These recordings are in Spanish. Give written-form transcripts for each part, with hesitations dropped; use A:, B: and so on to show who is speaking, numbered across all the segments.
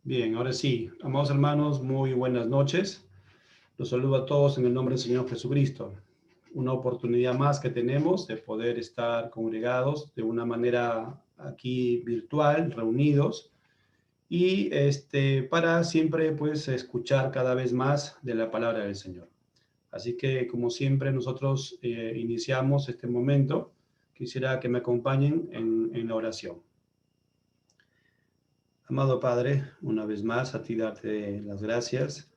A: Bien, ahora sí, amados hermanos, muy buenas noches. Los saludo a todos en el nombre del Señor Jesucristo. Una oportunidad más que tenemos de poder estar congregados de una manera aquí virtual, reunidos, y para siempre pues escuchar cada vez más de la palabra del Señor. Así que como siempre nosotros iniciamos este momento, quisiera que me acompañen en la oración. Amado Padre, una vez más a ti darte las gracias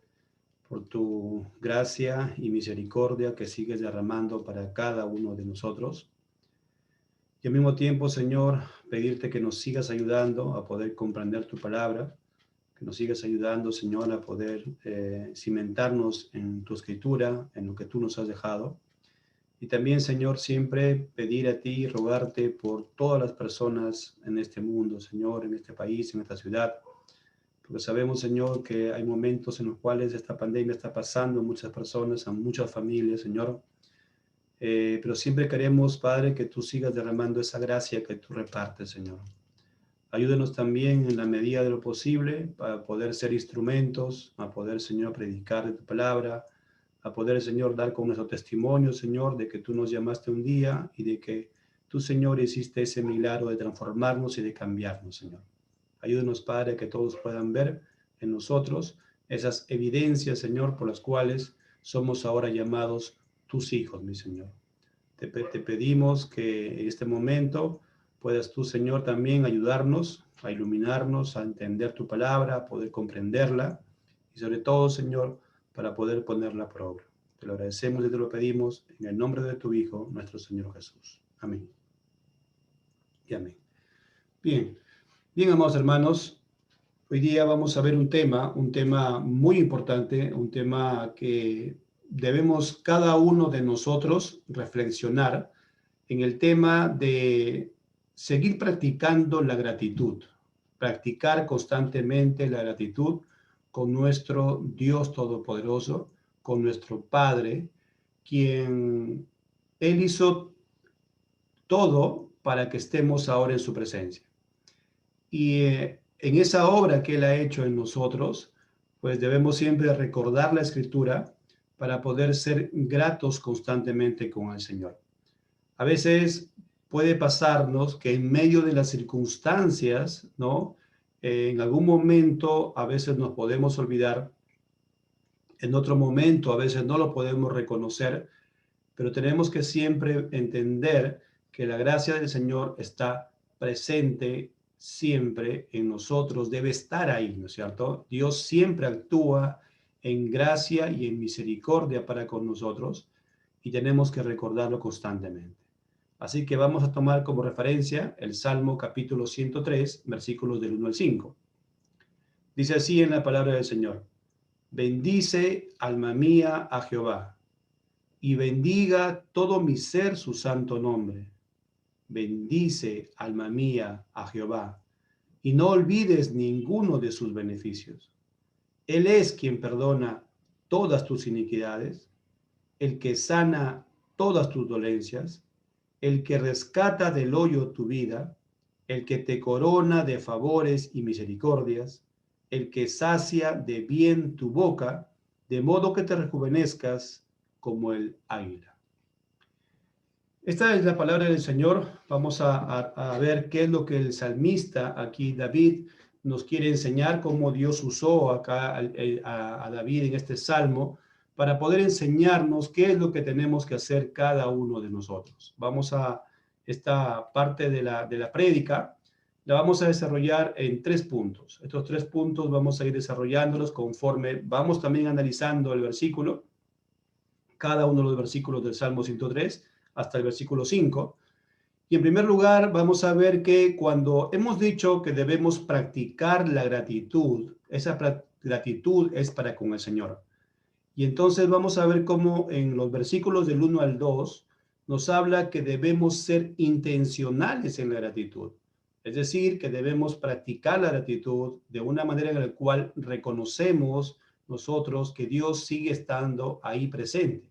A: por tu gracia y misericordia que sigues derramando para cada uno de nosotros. Y al mismo tiempo, Señor, pedirte que nos sigas ayudando a poder comprender tu palabra, que nos sigas ayudando, Señor, a poder cimentarnos en tu escritura, en lo que tú nos has dejado. Y también, Señor, siempre pedir a ti y rogarte por todas las personas en este mundo, Señor, en este país, en esta ciudad, porque sabemos, Señor, que hay momentos en los cuales esta pandemia está pasando a muchas personas, a muchas familias, Señor. Pero siempre queremos, Padre, que tú sigas derramando esa gracia que tú repartes, Señor. Ayúdenos también en la medida de lo posible para poder ser instrumentos, a poder, Señor, predicar de tu palabra, a poder, Señor, dar con nuestro testimonio, Señor, de que tú nos llamaste un día y de que tú, Señor, hiciste ese milagro de transformarnos y de cambiarnos, Señor. Ayúdenos, Padre, que todos puedan ver en nosotros esas evidencias, Señor, por las cuales somos ahora llamados tus hijos, mi Señor. Te pedimos que en este momento puedas tú, Señor, también ayudarnos a iluminarnos, a entender tu palabra, a poder comprenderla y sobre todo, Señor, para poder ponerla por obra. Te lo agradecemos y te lo pedimos en el nombre de tu Hijo, nuestro Señor Jesús. Amén. Y amén. Bien, bien, amados hermanos, hoy día vamos a ver un tema muy importante, un tema que debemos cada uno de nosotros reflexionar en el tema de seguir practicando la gratitud, practicar constantemente la gratitud con nuestro Dios Todopoderoso, con nuestro Padre, quien Él hizo todo para que estemos ahora en su presencia. Y en esa obra que Él ha hecho en nosotros, pues debemos siempre recordar la Escritura para poder ser gratos constantemente con el Señor. A veces puede pasarnos que en medio de las circunstancias, ¿no? En algún momento a veces nos podemos olvidar, en otro momento a veces no lo podemos reconocer, pero tenemos que siempre entender que la gracia del Señor está presente siempre en nosotros, debe estar ahí, ¿no es cierto? Dios siempre actúa en gracia y en misericordia para con nosotros y tenemos que recordarlo constantemente. Así que vamos a tomar como referencia el Salmo capítulo 103, versículos del 1 al 5. Dice así en la palabra del Señor: bendice, alma mía, a Jehová, y bendiga todo mi ser su santo nombre. Bendice, alma mía, a Jehová, y no olvides ninguno de sus beneficios. Él es quien perdona todas tus iniquidades, el que sana todas tus dolencias, el que rescata del hoyo tu vida, el que te corona de favores y misericordias, el que sacia de bien tu boca, de modo que te rejuvenezcas como el águila. Esta es la palabra del Señor. Vamos a ver qué es lo que el salmista aquí, David, nos quiere enseñar, cómo Dios usó acá a David en este salmo para poder enseñarnos qué es lo que tenemos que hacer cada uno de nosotros. Vamos a esta parte de la prédica, la vamos a desarrollar en 3 puntos. Estos 3 puntos vamos a ir desarrollándolos conforme vamos también analizando el versículo, cada uno de los versículos del Salmo 103 hasta el versículo 5. Y en primer lugar, vamos a ver que cuando hemos dicho que debemos practicar la gratitud, esa gratitud es para con el Señor. Y entonces vamos a ver cómo en los versículos del 1 al 2 nos habla que debemos ser intencionales en la gratitud. Es decir, que debemos practicar la gratitud de una manera en la cual reconocemos nosotros que Dios sigue estando ahí presente.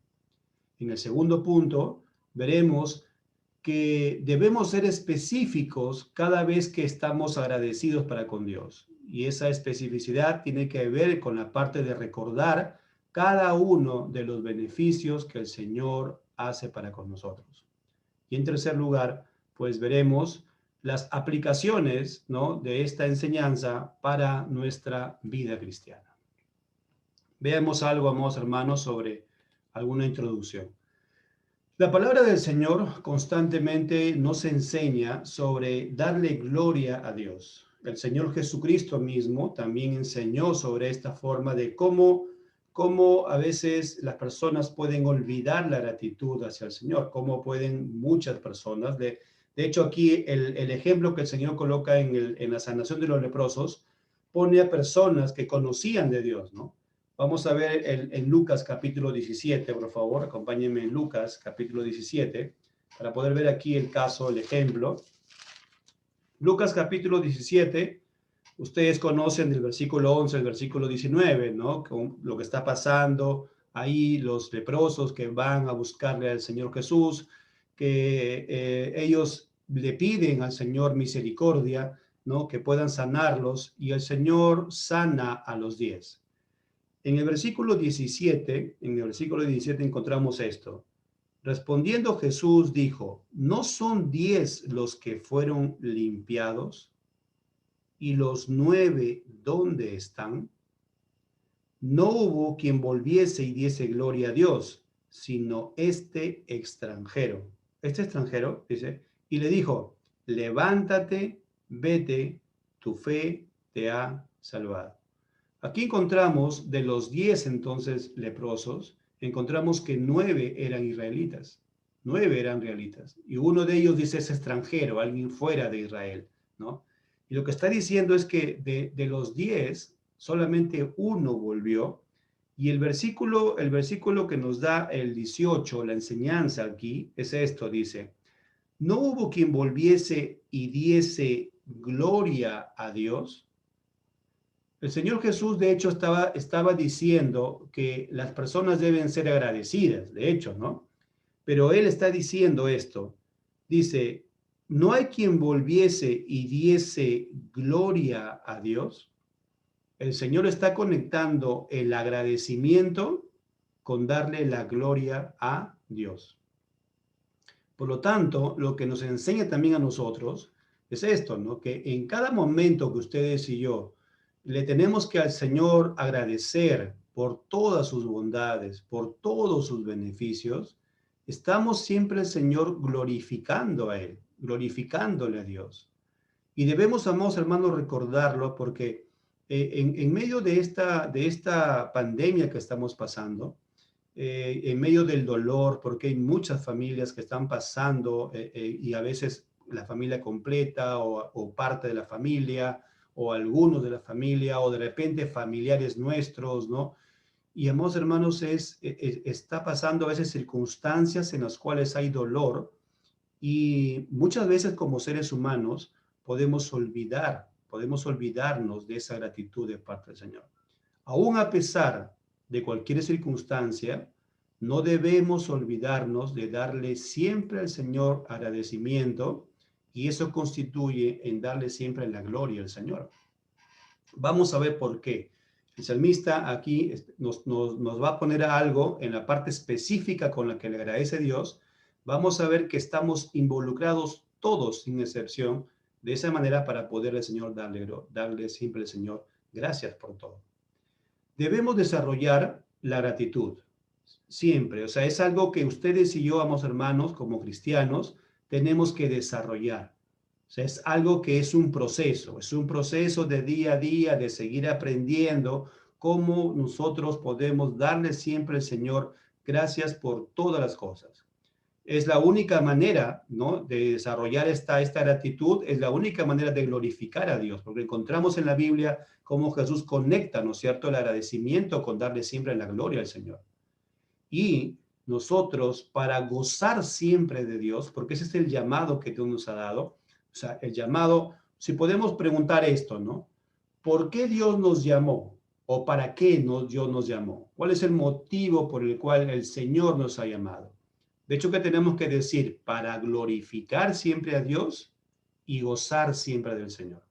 A: En el segundo punto, veremos que debemos ser específicos cada vez que estamos agradecidos para con Dios. Y esa especificidad tiene que ver con la parte de recordar cada uno de los beneficios que el Señor hace para con nosotros. Y en tercer lugar, pues veremos las aplicaciones, ¿no?, de esta enseñanza para nuestra vida cristiana. Veamos algo, amados hermanos, sobre alguna introducción. La palabra del Señor constantemente nos enseña sobre darle gloria a Dios. El Señor Jesucristo mismo también enseñó sobre esta forma de cómo a veces las personas pueden olvidar la gratitud hacia el Señor, cómo pueden muchas personas. De hecho, aquí el ejemplo que el Señor coloca en la sanación de los leprosos pone a personas que conocían de Dios, ¿no? Vamos a ver en Lucas capítulo 17, por favor, acompáñenme en Lucas capítulo 17, para poder ver aquí el caso, el ejemplo. Lucas capítulo 17, ustedes conocen del versículo 11 al versículo 19, ¿no? Con lo que está pasando ahí, los leprosos que van a buscarle al Señor Jesús, que ellos le piden al Señor misericordia, ¿no?, que puedan sanarlos, y el Señor sana a los 10. En el versículo 17, encontramos esto. Respondiendo Jesús dijo, ¿no son 10 los que fueron limpiados? ¿Y los 9 dónde están? No hubo quien volviese y diese gloria a Dios, sino este extranjero. Este extranjero, dice, y le dijo, levántate, vete, tu fe te ha salvado. Aquí encontramos de los 10 entonces leprosos, encontramos que 9 eran israelitas. 9 eran israelitas. Y uno de ellos dice es extranjero, alguien fuera de Israel, ¿no? Y lo que está diciendo es que de los 10, solamente uno volvió. Y el versículo que nos da el 18, la enseñanza aquí, es esto, dice, no hubo quien volviese y diese gloria a Dios. El Señor Jesús, de hecho, estaba diciendo que las personas deben ser agradecidas, de hecho, ¿no? Pero Él está diciendo esto. Dice, ¿no hay quien volviese y diese gloria a Dios? El Señor está conectando el agradecimiento con darle la gloria a Dios. Por lo tanto, lo que nos enseña también a nosotros es esto, ¿no? Que en cada momento que ustedes y yo le tenemos que al Señor agradecer por todas sus bondades, por todos sus beneficios, estamos siempre al Señor glorificando a Él, glorificándole a Dios. Y debemos, amados hermanos, recordarlo porque en medio de esta pandemia que estamos pasando, en medio del dolor, porque hay muchas familias que están pasando y a veces la familia completa o parte de la familia o algunos de la familia o de repente familiares nuestros, ¿no? Y, amados hermanos, está pasando a veces circunstancias en las cuales hay dolor y muchas veces como seres humanos podemos olvidarnos de esa gratitud de parte del Señor. Aún a pesar de cualquier circunstancia, no debemos olvidarnos de darle siempre al Señor agradecimiento, y eso constituye en darle siempre la gloria al Señor. Vamos a ver por qué. El salmista aquí nos va a poner algo en la parte específica con la que le agradece a Dios. Vamos a ver que estamos involucrados todos, sin excepción, de esa manera para poder al Señor darle siempre al Señor gracias por todo. Debemos desarrollar la gratitud, siempre. O sea, es algo que ustedes y yo, amados hermanos, como cristianos, tenemos que desarrollar. O sea, es algo que es un proceso de día a día, de seguir aprendiendo cómo nosotros podemos darle siempre al Señor gracias por todas las cosas. Es la única manera, ¿no?, de desarrollar esta gratitud, es la única manera de glorificar a Dios, porque encontramos en la Biblia cómo Jesús conecta, ¿no es cierto?, el agradecimiento con darle siempre la gloria al Señor. Y nosotros, para gozar siempre de Dios, porque ese es el llamado que Dios nos ha dado, o sea, el llamado, si podemos preguntar esto, ¿no? ¿Por qué Dios nos llamó? ¿O para qué Dios nos llamó? ¿Cuál es el motivo por el cual el Señor nos ha llamado? De hecho, ¿qué tenemos que decir? Para glorificar siempre a Dios y gozar siempre del Señor.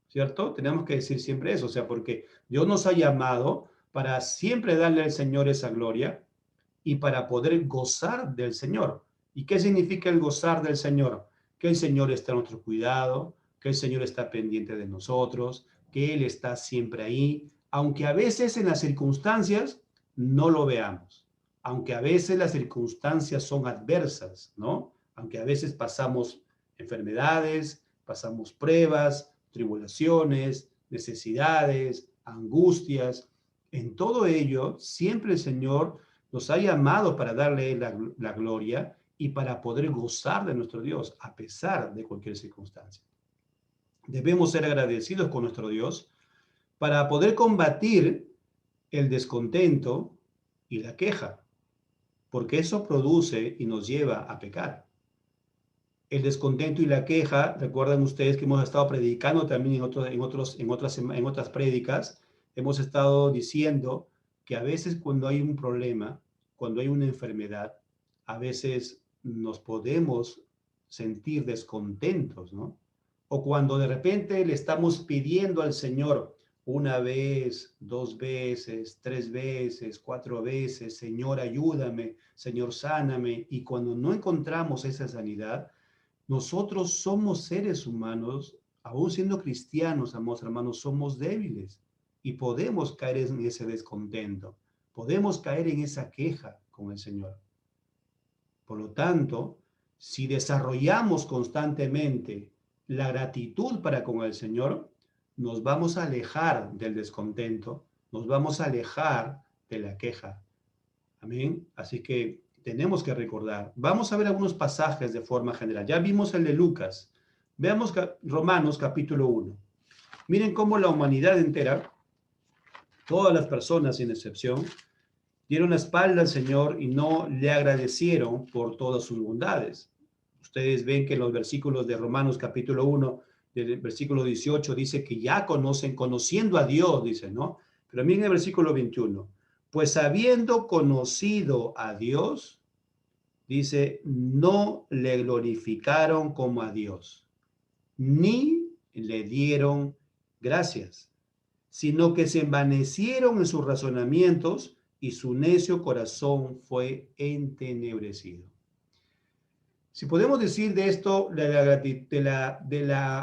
A: ¿Cierto? Tenemos que decir siempre eso, o sea, porque Dios nos ha llamado para siempre darle al Señor esa gloria y para poder gozar del Señor. ¿Y qué significa el gozar del Señor? Que el Señor está a nuestro cuidado, que el Señor está pendiente de nosotros, que Él está siempre ahí, aunque a veces en las circunstancias no lo veamos, aunque a veces las circunstancias son adversas, ¿no? Aunque a veces pasamos enfermedades, pasamos pruebas, tribulaciones, necesidades, angustias. En todo ello, siempre el Señor nos ha llamado para darle la gloria y para poder gozar de nuestro Dios a pesar de cualquier circunstancia. Debemos ser agradecidos con nuestro Dios para poder combatir el descontento y la queja, porque eso produce y nos lleva a pecar. El descontento y la queja, recuerdan ustedes que hemos estado predicando también en otras prédicas, hemos estado diciendo que a veces cuando hay un problema, cuando hay una enfermedad, a veces nos podemos sentir descontentos, ¿no? O cuando de repente le estamos pidiendo al Señor una vez, dos veces, tres veces, cuatro veces, Señor, ayúdame, Señor, sáname, y cuando no encontramos esa sanidad, nosotros somos seres humanos, aún siendo cristianos, amados hermanos, somos débiles y podemos caer en ese descontento, podemos caer en esa queja con el Señor. Por lo tanto, si desarrollamos constantemente la gratitud para con el Señor, nos vamos a alejar del descontento, nos vamos a alejar de la queja. Amén. Así que tenemos que recordar. Vamos a ver algunos pasajes de forma general. Ya vimos el de Lucas. Veamos Romanos capítulo 1. Miren cómo la humanidad entera, todas las personas sin excepción, dieron la espalda al Señor y no le agradecieron por todas sus bondades. Ustedes ven que en los versículos de Romanos capítulo 1, del versículo 18, dice que ya conociendo a Dios, dice, ¿no? Pero miren el versículo 21. Pues habiendo conocido a Dios, dice, no le glorificaron como a Dios, ni le dieron gracias, sino que se envanecieron en sus razonamientos y su necio corazón fue entenebrecido. Si podemos decir de esto,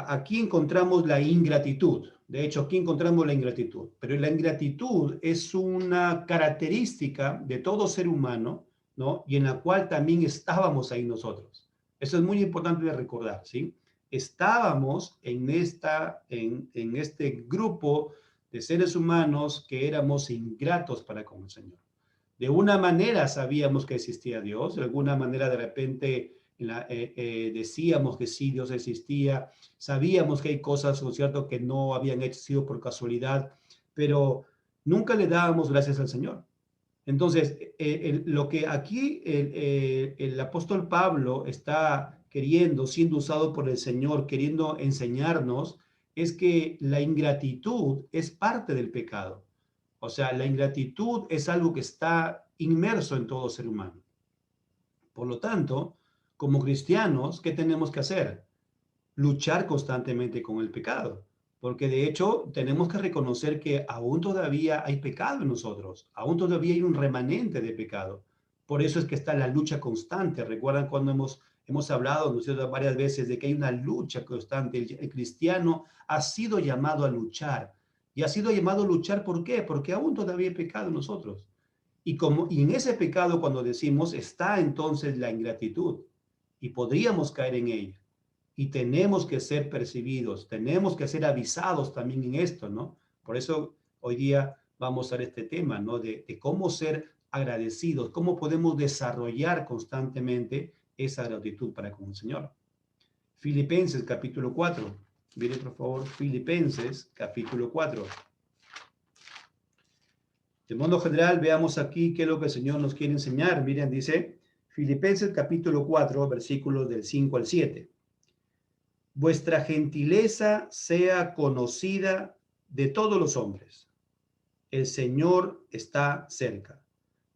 A: aquí encontramos la ingratitud. De hecho, aquí encontramos la ingratitud. Pero la ingratitud es una característica de todo ser humano, ¿no? Y en la cual también estábamos ahí nosotros. Eso es muy importante de recordar, ¿sí? Estábamos en este grupo de seres humanos que éramos ingratos para con el Señor. De una manera sabíamos que existía Dios, de alguna manera de repente decíamos que sí, Dios existía, sabíamos que hay cosas, ¿no es cierto?, que no habían sido por casualidad, pero nunca le dábamos gracias al Señor. Entonces, lo que aquí el apóstol Pablo está queriendo, siendo usado por el Señor, queriendo enseñarnos, es que la ingratitud es parte del pecado. O sea, la ingratitud es algo que está inmerso en todo ser humano. Por lo tanto, como cristianos, ¿qué tenemos que hacer? Luchar constantemente con el pecado. Porque de hecho tenemos que reconocer que aún todavía hay pecado en nosotros, aún todavía hay un remanente de pecado. Por eso es que está la lucha constante. Recuerdan cuando hemos hablado, ¿no es cierto?, varias veces de que hay una lucha constante. El cristiano ha sido llamado a luchar. Y ha sido llamado a luchar, ¿por qué? Porque aún todavía hay pecado en nosotros. Y en ese pecado, cuando decimos, está entonces la ingratitud. Y podríamos caer en ella. Y tenemos que ser percibidos, tenemos que ser avisados también en esto, ¿no? Por eso hoy día vamos a ver este tema, ¿no? De cómo ser agradecidos, cómo podemos desarrollar constantemente esa gratitud para con el Señor. Filipenses capítulo 4. Mire, por favor, Filipenses capítulo 4. De modo general, veamos aquí qué es lo que el Señor nos quiere enseñar. Miren, dice Filipenses capítulo 4, versículos del 5 al 7. Vuestra gentileza sea conocida de todos los hombres. El Señor está cerca.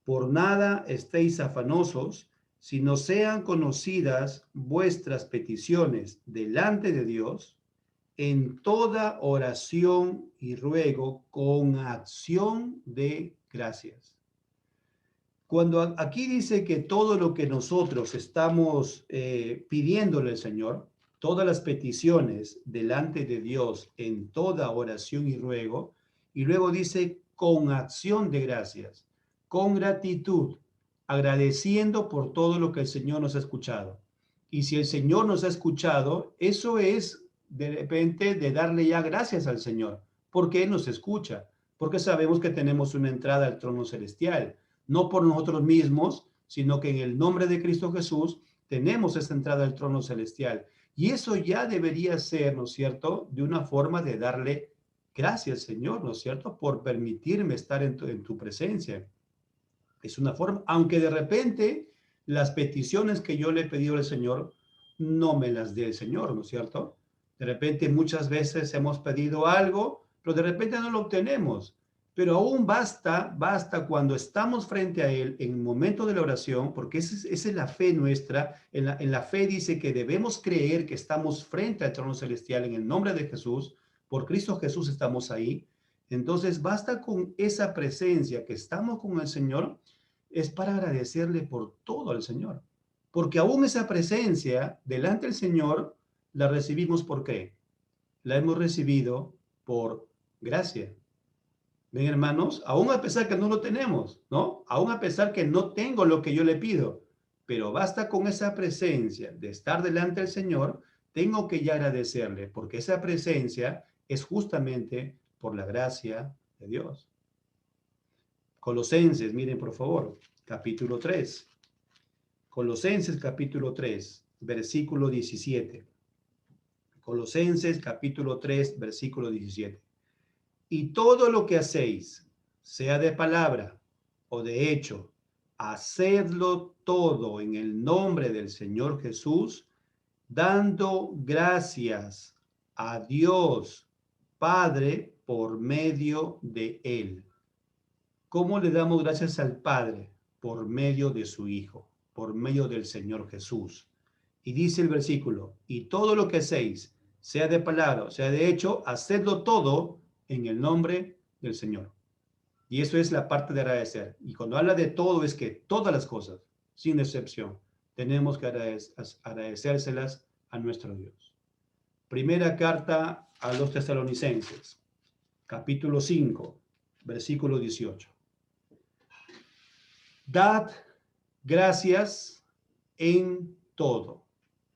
A: Por nada estéis afanosos, sino sean conocidas vuestras peticiones delante de Dios en toda oración y ruego con acción de gracias. Cuando aquí dice que todo lo que nosotros estamos pidiéndole al Señor, todas las peticiones delante de Dios en toda oración y ruego, y luego dice con acción de gracias, con gratitud, agradeciendo por todo lo que el Señor nos ha escuchado. Y si el Señor nos ha escuchado, eso es de repente de darle ya gracias al Señor, porque Él nos escucha, porque sabemos que tenemos una entrada al trono celestial, no por nosotros mismos, sino que en el nombre de Cristo Jesús tenemos esta entrada al trono celestial. Y eso ya debería ser, ¿no es cierto?, de una forma de darle gracias, Señor, ¿no es cierto?, por permitirme estar en tu presencia. Es una forma, aunque de repente las peticiones que yo le he pedido al Señor no me las dé el Señor, ¿no es cierto? De repente muchas veces hemos pedido algo, pero de repente no lo obtenemos. Pero aún basta cuando estamos frente a Él en el momento de la oración, porque esa es la fe nuestra. En la fe dice que debemos creer que estamos frente al trono celestial en el nombre de Jesús. Por Cristo Jesús estamos ahí. Entonces basta con esa presencia que estamos con el Señor, es para agradecerle por todo al Señor. Porque aún esa presencia delante del Señor la recibimos ¿por qué? La hemos recibido por gracia. Ven, hermanos, aún a pesar que no lo tenemos, ¿no? Aún a pesar que no tengo lo que yo le pido, pero basta con esa presencia de estar delante del Señor, tengo que ya agradecerle, porque esa presencia es justamente por la gracia de Dios. Colosenses, miren por favor, capítulo 3. Colosenses capítulo 3, versículo 17. Colosenses capítulo 3, versículo 17. Y todo lo que hacéis, sea de palabra o de hecho, hacedlo todo en el nombre del Señor Jesús, dando gracias a Dios Padre por medio de Él. ¿Cómo le damos gracias al Padre? Por medio de su Hijo, por medio del Señor Jesús. Y dice el versículo, y todo lo que hacéis, sea de palabra o sea de hecho, hacedlo todo en el nombre del Señor. Y eso es la parte de agradecer. Y cuando habla de todo es que todas las cosas, sin excepción, tenemos que agradecérselas a nuestro Dios. Primera carta a los tesalonicenses, capítulo 5, versículo 18. Dad gracias en todo.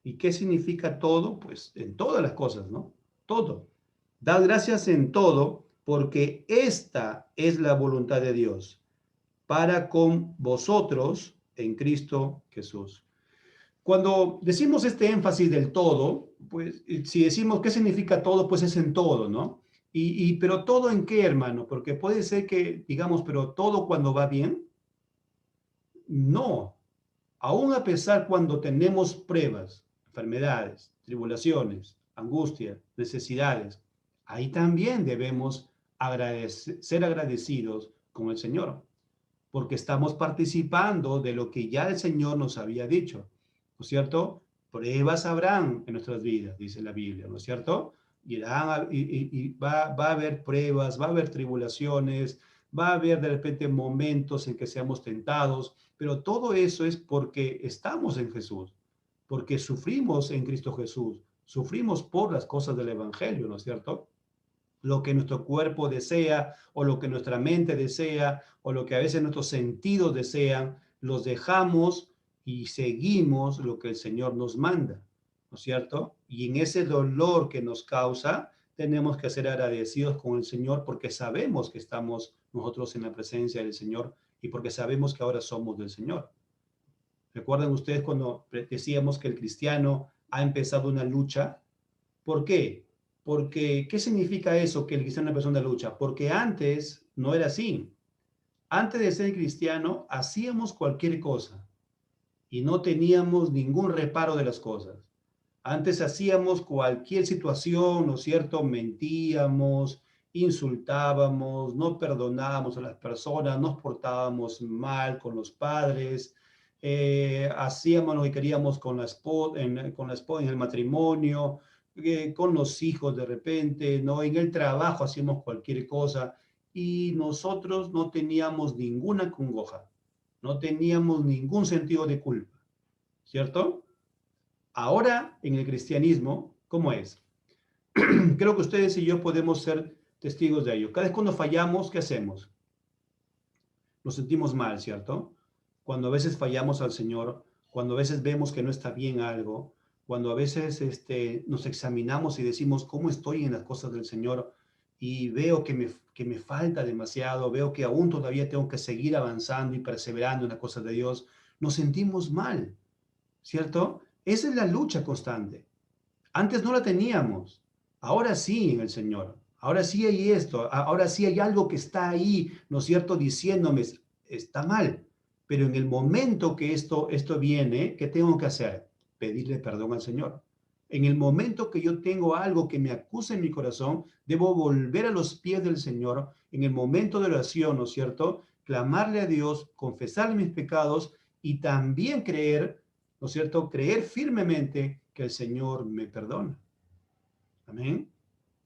A: ¿Y qué significa todo? Pues en todas las cosas, ¿no? Todo. Dad gracias en todo, porque esta es la voluntad de Dios para con vosotros en Cristo Jesús. Cuando decimos este énfasis del todo, pues si decimos qué significa todo, pues es en todo, ¿no? Pero todo en qué, hermano, porque puede ser que digamos, pero todo cuando va bien. No, aún a pesar cuando tenemos pruebas, enfermedades, tribulaciones, angustia, necesidades, ahí también debemos ser agradecidos con el Señor, porque estamos participando de lo que ya el Señor nos había dicho, ¿no es cierto? Pruebas habrán en nuestras vidas, dice la Biblia, ¿no es cierto? Y va a haber pruebas, va a haber tribulaciones, va a haber de repente momentos en que seamos tentados, pero todo eso es porque estamos en Jesús, porque sufrimos en Cristo Jesús, sufrimos por las cosas del Evangelio, ¿no es cierto? Lo que nuestro cuerpo desea o lo que nuestra mente desea o lo que a veces nuestros sentidos desean, los dejamos y seguimos lo que el Señor nos manda, ¿no es cierto? Y en ese dolor que nos causa, tenemos que ser agradecidos con el Señor porque sabemos que estamos nosotros en la presencia del Señor y porque sabemos que ahora somos del Señor. ¿Recuerdan ustedes cuando decíamos que el cristiano ha empezado una lucha? ¿Por qué? Porque, ¿qué significa eso, que el cristiano empezó una lucha? Porque antes no era así. Antes de ser cristiano, hacíamos cualquier cosa y no teníamos ningún reparo de las cosas. Antes hacíamos cualquier situación, ¿no es cierto? Mentíamos, insultábamos, no perdonábamos a las personas, nos portábamos mal con los padres, hacíamos lo que queríamos con la esposa, en el matrimonio, con los hijos de repente, ¿no? En el trabajo hacíamos cualquier cosa y nosotros no teníamos ninguna congoja, no teníamos ningún sentido de culpa, ¿cierto? Ahora, en el cristianismo, ¿cómo es? Creo que ustedes y yo podemos ser testigos de ello. Cada vez cuando fallamos, ¿qué hacemos? Nos sentimos mal, ¿cierto? Cuando a veces fallamos al Señor, cuando a veces vemos que no está bien algo, cuando a veces nos examinamos y decimos, ¿cómo estoy en las cosas del Señor? Y veo que me falta demasiado, veo que aún todavía tengo que seguir avanzando y perseverando en las cosas de Dios, nos sentimos mal, ¿cierto? Esa es la lucha constante. Antes no la teníamos, ahora sí en el Señor. Ahora sí hay esto, ahora sí hay algo que está ahí, ¿no es cierto? Diciéndome, está mal. Pero en el momento que esto viene, ¿qué tengo que hacer? Pedirle perdón al Señor. En el momento que yo tengo algo que me acusa en mi corazón, debo volver a los pies del Señor. En el momento de oración, ¿no es cierto? Clamarle a Dios, confesar mis pecados y también creer, ¿no es cierto? Creer firmemente que el Señor me perdona. Amén.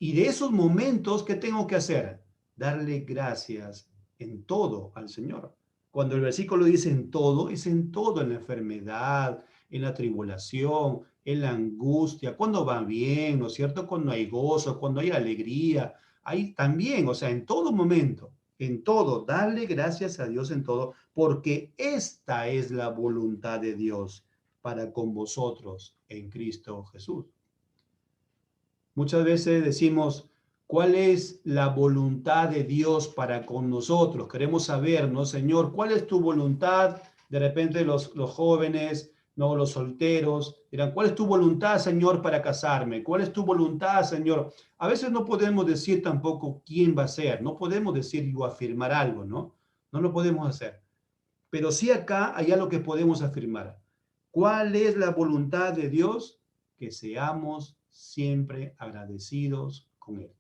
A: Y de esos momentos, ¿qué tengo que hacer? Darle gracias en todo al Señor. Cuando el versículo dice en todo, es en todo, en la enfermedad, en la tribulación, en la angustia, cuando va bien, ¿no es cierto? Cuando hay gozo, cuando hay alegría, ahí también, o sea, en todo momento, en todo, darle gracias a Dios en todo, porque esta es la voluntad de Dios para con vosotros en Cristo Jesús. Muchas veces decimos, ¿cuál es la voluntad de Dios para con nosotros? Queremos saber, ¿no, Señor? ¿Cuál es tu voluntad? De repente los jóvenes, ¿no? Los solteros dirán, ¿cuál es tu voluntad, Señor, para casarme? ¿Cuál es tu voluntad, Señor? A veces no podemos decir tampoco quién va a ser, no podemos decir o afirmar algo, ¿no? No lo podemos hacer. Pero sí acá hay algo que podemos afirmar. ¿Cuál es la voluntad de Dios? Que seamos siempre agradecidos con Él.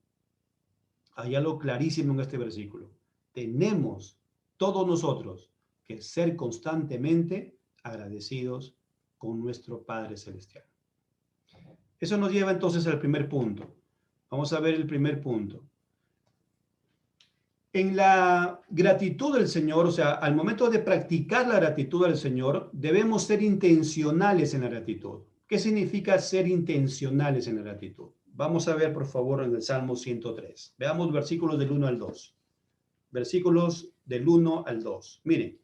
A: Hay algo clarísimo en este versículo. Tenemos todos nosotros que ser constantemente agradecidos con nuestro Padre Celestial. Eso nos lleva entonces al primer punto. Vamos a ver el primer punto. En la gratitud del Señor, o sea, al momento de practicar la gratitud del Señor, debemos ser intencionales en la gratitud. ¿Qué significa ser intencionales en la gratitud? Vamos a ver, por favor, en el Salmo 103. Veamos versículos del 1 al 2. Versículos del 1 al 2. Miren,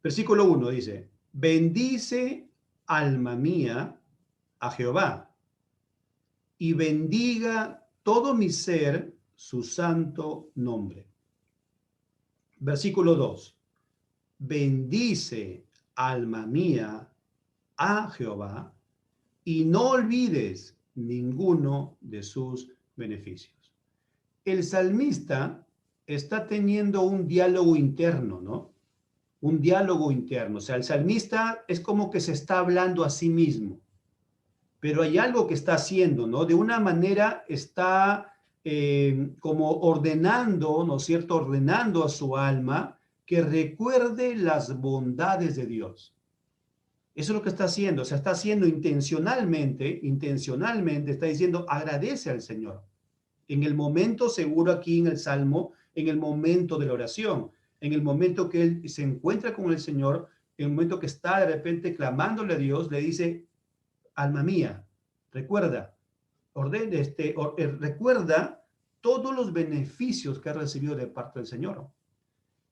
A: versículo 1 dice, bendice alma mía a Jehová y bendiga todo mi ser su santo nombre. Versículo 2. Bendice, alma mía, a Jehová y no olvides ninguno de sus beneficios. El salmista está teniendo un diálogo interno, ¿no? Un diálogo interno. O sea, el salmista es como que se está hablando a sí mismo, pero hay algo que está haciendo, ¿no? De una manera está como ordenando, ¿no es cierto? Ordenando a su alma que recuerde las bondades de Dios. Eso es lo que está haciendo, o sea, está haciendo intencionalmente está diciendo, agradece al Señor. En el momento seguro aquí en el Salmo, en el momento de la oración, en el momento que él se encuentra con el Señor, en el momento que está de repente clamándole a Dios, le dice, alma mía, recuerda, recuerda todos los beneficios que ha recibido de parte del Señor.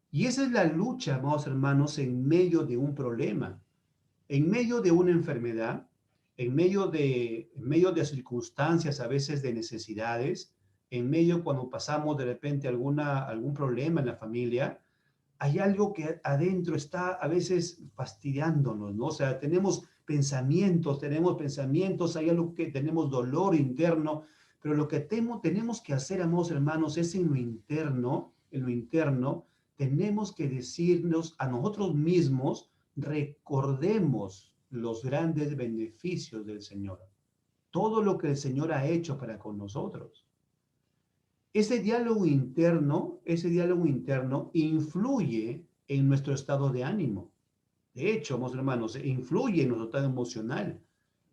A: Y esa es la lucha, amados hermanos, en medio de un problema, en medio de una enfermedad, en medio de circunstancias a veces de necesidades, en medio cuando pasamos de repente algún problema en la familia, hay algo que adentro está a veces fastidiándonos, ¿no? O sea, tenemos pensamientos, hay algo que tenemos dolor interno, pero lo que tenemos que hacer, amados hermanos, es en lo interno, tenemos que decirnos a nosotros mismos, recordemos los grandes beneficios del Señor, todo lo que el Señor ha hecho para con nosotros. Ese diálogo interno influye en nuestro estado de ánimo. De hecho, hermanos, influye en nuestro estado emocional.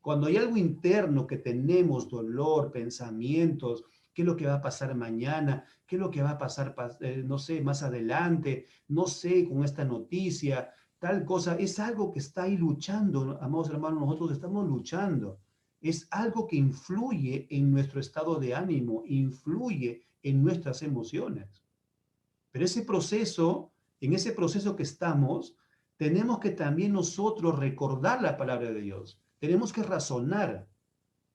A: Cuando hay algo interno que tenemos, dolor, pensamientos, qué es lo que va a pasar mañana, qué es lo que va a pasar, no sé, más adelante, no sé, con esta noticia, tal cosa, es algo que está ahí luchando, amados hermanos, nosotros estamos luchando. Es algo que influye en nuestro estado de ánimo, influye en nuestras emociones. Pero ese proceso, en ese proceso que estamos, tenemos que también nosotros recordar la palabra de Dios. Tenemos que razonar.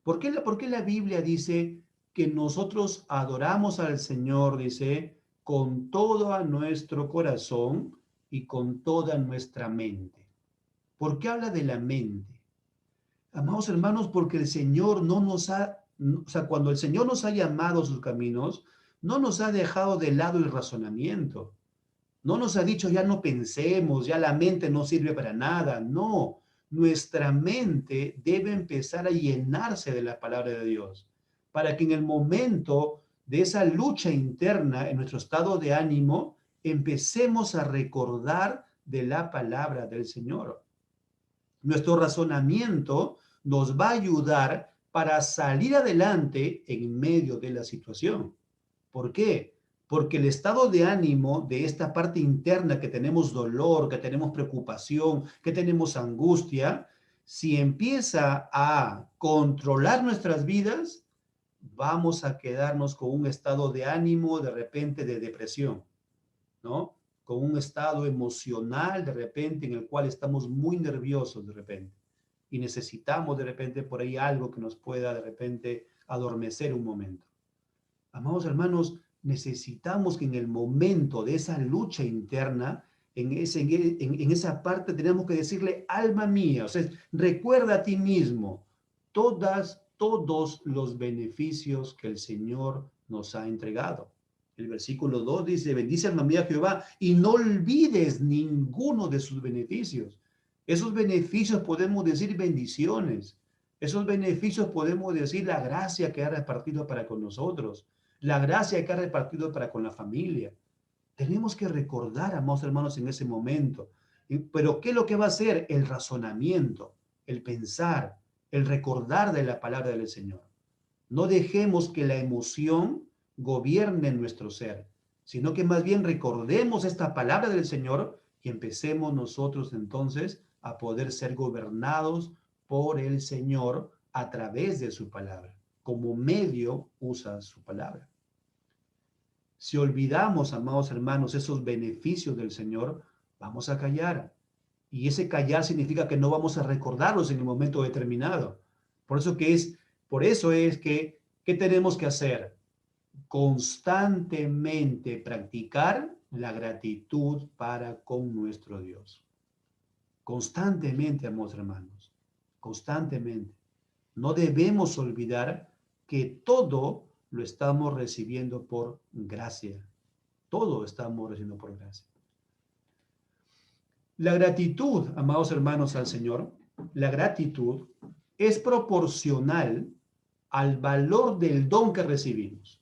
A: Por qué la Biblia dice que nosotros adoramos al Señor, dice, con todo a nuestro corazón y con toda nuestra mente? ¿Por qué habla de la mente? Amados hermanos, porque el Señor no nos ha, o sea, cuando el Señor nos ha llamado a sus caminos, no nos ha dejado de lado el razonamiento. No nos ha dicho ya no pensemos, ya la mente no sirve para nada. No, nuestra mente debe empezar a llenarse de la palabra de Dios para que en el momento de esa lucha interna en nuestro estado de ánimo empecemos a recordar de la palabra del Señor. Nuestro razonamiento nos va a ayudar para salir adelante en medio de la situación. ¿Por qué? Porque el estado de ánimo de esta parte interna que tenemos dolor, que tenemos preocupación, que tenemos angustia, si empieza a controlar nuestras vidas, vamos a quedarnos con un estado de ánimo de repente de depresión, ¿no? Con un estado emocional de repente en el cual estamos muy nerviosos de repente y necesitamos de repente por ahí algo que nos pueda de repente adormecer un momento. Amados hermanos, necesitamos que en el momento de esa lucha interna, en esa parte tenemos que decirle, alma mía, o sea, recuerda a ti mismo todos los beneficios que el Señor nos ha entregado. El versículo 2 dice, bendice alma mía Jehová y no olvides ninguno de sus beneficios. Esos beneficios podemos decir bendiciones. Esos beneficios podemos decir la gracia que ha repartido para con nosotros, la gracia que ha repartido para con la familia. Tenemos que recordar, amados hermanos, en ese momento. Pero ¿qué es lo que va a hacer? El razonamiento, el pensar, el recordar de la palabra del Señor. No dejemos que la emoción gobierne nuestro ser, sino que más bien recordemos esta palabra del Señor y empecemos nosotros entonces a poder ser gobernados por el Señor a través de su palabra. Como medio usa su palabra. Si olvidamos, amados hermanos, esos beneficios del Señor, vamos a callar. Y ese callar significa que no vamos a recordarlos en un momento determinado. Por eso es que, ¿qué tenemos que hacer? Constantemente practicar la gratitud para con nuestro Dios. Constantemente, amados hermanos, constantemente. No debemos olvidar que todo lo estamos recibiendo por gracia. Todo estamos recibiendo por gracia. La gratitud, amados hermanos, al Señor, la gratitud es proporcional al valor del don que recibimos.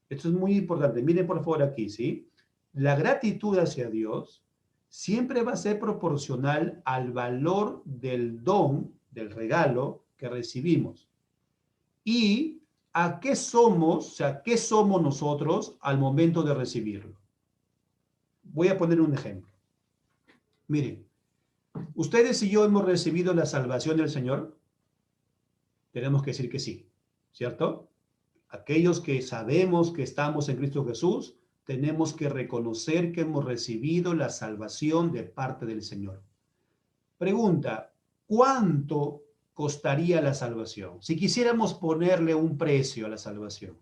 A: Esto es muy importante. Miren por favor aquí, ¿sí? La gratitud hacia Dios siempre va a ser proporcional al valor del don, del regalo que recibimos. Y a qué somos, o sea, qué somos nosotros al momento de recibirlo. Voy a poner un ejemplo. Miren, ustedes y yo hemos recibido la salvación del Señor. Tenemos que decir que sí, ¿cierto? Aquellos que sabemos que estamos en Cristo Jesús, tenemos que reconocer que hemos recibido la salvación de parte del Señor. Pregunta, ¿cuánto costaría la salvación? Si quisiéramos ponerle un precio a la salvación.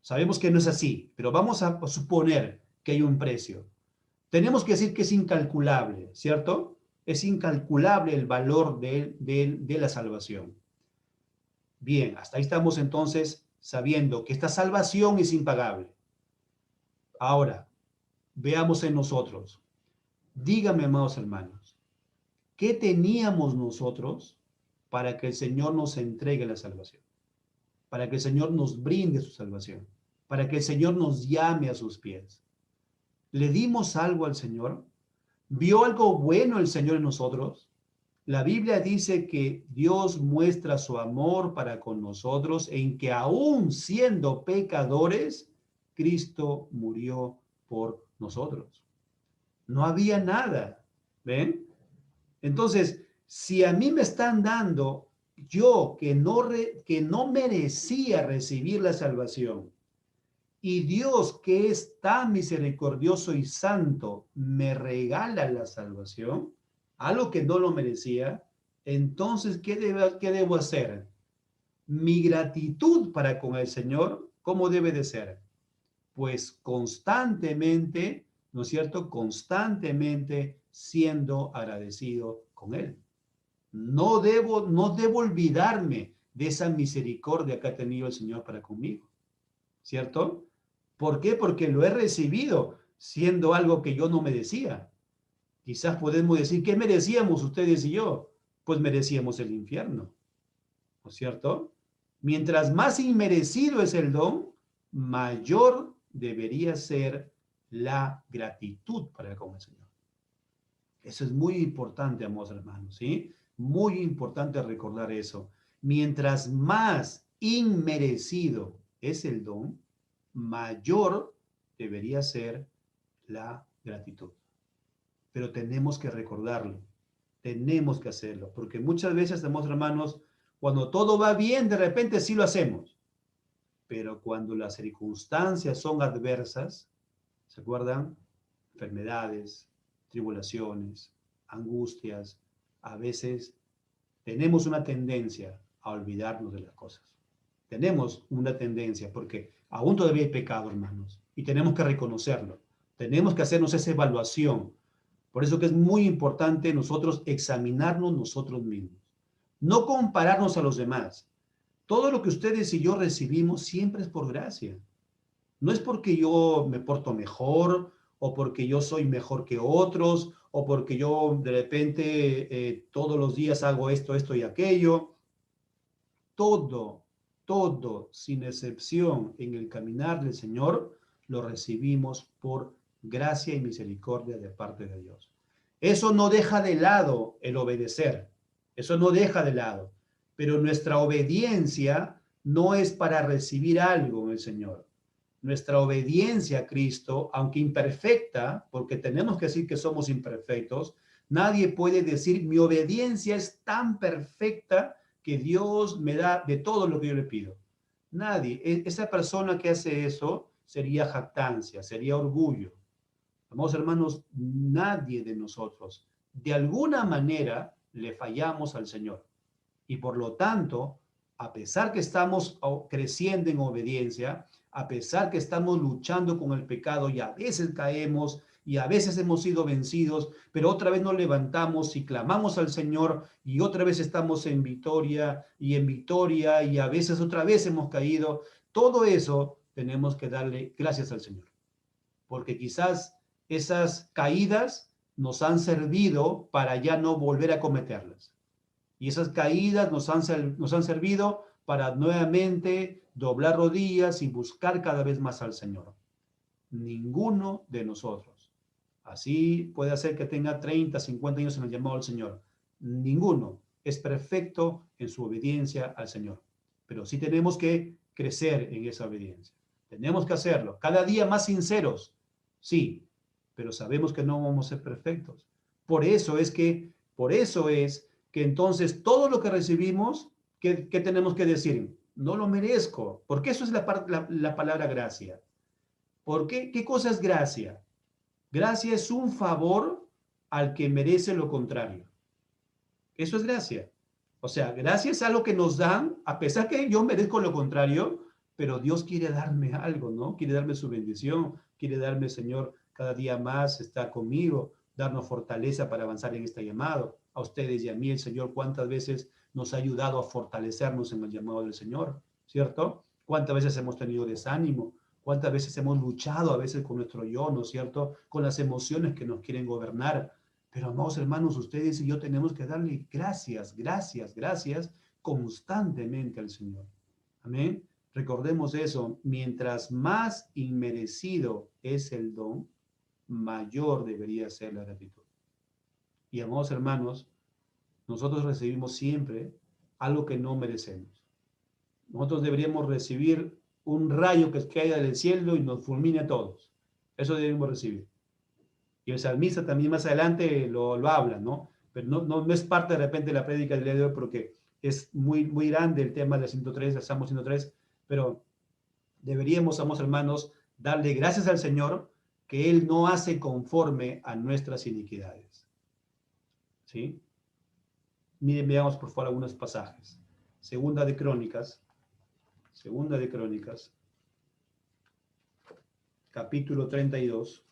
A: Sabemos que no es así, pero vamos a suponer que hay un precio. Tenemos que decir que es incalculable, ¿cierto? Es incalculable el valor de la salvación. Bien, hasta ahí estamos entonces sabiendo que esta salvación es impagable. Ahora, veamos en nosotros. Dígame, amados hermanos, ¿qué teníamos nosotros para que el Señor nos entregue la salvación? Para que el Señor nos brinde su salvación. Para que el Señor nos llame a sus pies. ¿Le dimos algo al Señor? ¿Vio algo bueno el Señor en nosotros? La Biblia dice que Dios muestra su amor para con nosotros en que aún siendo pecadores, Cristo murió por nosotros. No había nada, ¿ven? Entonces, si a mí me están dando, yo que no merecía recibir la salvación, y Dios que es tan misericordioso y santo me regala la salvación, algo que no lo merecía, entonces, qué debo hacer? Mi gratitud para con el Señor, ¿cómo debe de ser? Pues constantemente, ¿no es cierto? Constantemente siendo agradecido con Él. No debo olvidarme de esa misericordia que ha tenido el Señor para conmigo, ¿cierto? ¿Por qué? Porque lo he recibido siendo algo que yo no merecía. Quizás podemos decir, ¿qué merecíamos ustedes y yo? Pues merecíamos el infierno, ¿no es cierto? Mientras más inmerecido es el don, mayor debería ser la gratitud para con el Señor. Eso es muy importante, amados hermanos, ¿sí? Muy importante recordar eso. Mientras más inmerecido es el don, mayor debería ser la gratitud. Pero tenemos que recordarlo, tenemos que hacerlo, porque muchas veces, amados hermanos, cuando todo va bien, de repente sí lo hacemos, pero cuando las circunstancias son adversas, ¿se acuerdan? Enfermedades, tribulaciones, angustias, a veces tenemos una tendencia a olvidarnos de las cosas. Tenemos una tendencia porque aún todavía hay pecado, hermanos, y tenemos que reconocerlo. Tenemos que hacernos esa evaluación. Por eso que es muy importante nosotros examinarnos nosotros mismos. No compararnos a los demás. Todo lo que ustedes y yo recibimos siempre es por gracia. No es porque yo me porto mejor o porque yo soy mejor que otros o porque yo de repente todos los días hago esto, esto y aquello. Todo, todo, sin excepción en el caminar del Señor, lo recibimos por gracia y misericordia de parte de Dios. Eso no deja de lado el obedecer, eso no deja de lado, pero nuestra obediencia no es para recibir algo en el Señor. Nuestra obediencia a Cristo, aunque imperfecta, porque tenemos que decir que somos imperfectos, nadie puede decir mi obediencia es tan perfecta que Dios me da de todo lo que yo le pido. Nadie. Esa persona que hace eso sería jactancia, sería orgullo. Amados hermanos, nadie de nosotros, de alguna manera, le fallamos al Señor. Y por lo tanto, a pesar que estamos creciendo en obediencia, a pesar que estamos luchando con el pecado y a veces caemos y a veces hemos sido vencidos, pero otra vez nos levantamos y clamamos al Señor y otra vez estamos en victoria y a veces otra vez hemos caído. Todo eso tenemos que darle gracias al Señor, porque quizás esas caídas nos han servido para ya no volver a cometerlas. Y esas caídas nos han servido para nuevamente doblar rodillas y buscar cada vez más al Señor. Ninguno de nosotros. Así puede ser que tenga 30, 50 años en el llamado al Señor. Ninguno es perfecto en su obediencia al Señor. Pero sí tenemos que crecer en esa obediencia. Tenemos que hacerlo. Cada día más sinceros. Sí, pero sabemos que no vamos a ser perfectos. Por eso es que entonces todo lo que recibimos, ¿qué tenemos que decir? No lo merezco, porque eso es la palabra gracia. ¿Por qué? ¿Qué cosa es gracia? Gracia es un favor al que merece lo contrario. Eso es gracia. O sea, gracia es algo que nos dan, a pesar que yo merezco lo contrario, pero Dios quiere darme algo, ¿no? Quiere darme su bendición, quiere darme, Señor, cada día más estar conmigo, darnos fortaleza para avanzar en este llamado. A ustedes y a mí, el Señor, cuántas veces nos ha ayudado a fortalecernos en el llamado del Señor, ¿cierto? Cuántas veces hemos tenido desánimo, cuántas veces hemos luchado a veces con nuestro yo, ¿no es cierto? Con las emociones que nos quieren gobernar. Pero, amados hermanos, ustedes y yo tenemos que darle gracias, gracias, gracias constantemente al Señor. Amén. Recordemos eso, mientras más inmerecido es el don, mayor debería ser la gratitud. Y amados hermanos, nosotros recibimos siempre algo que no merecemos. Nosotros deberíamos recibir un rayo que caiga del cielo y nos fulmine a todos. Eso debemos recibir. Y el salmista también más adelante lo habla, ¿no? Pero no es parte de repente de la prédica del día de hoy porque es muy grande el tema del 103, el Salmo 103, pero deberíamos, amados hermanos, darle gracias al Señor que Él no hace conforme a nuestras iniquidades. ¿Sí? Miren, veamos por favor algunos pasajes. Segunda de Crónicas, capítulo 32.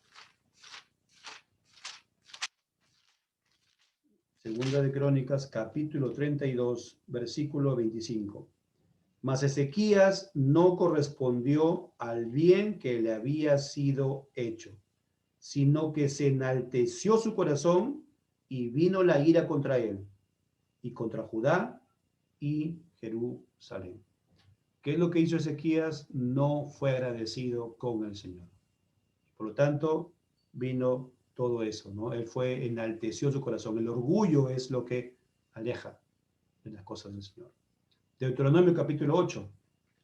A: Segunda de Crónicas, capítulo 32, versículo 25. Mas Ezequías no correspondió al bien que le había sido hecho, sino que se enalteció su corazón y vino la ira contra él, y contra Judá y Jerusalén. ¿Qué es lo que hizo Ezequías? No fue agradecido con el Señor. Por lo tanto, vino todo eso, ¿no? Él enalteció su corazón. El orgullo es lo que aleja de las cosas del Señor. Deuteronomio capítulo 8,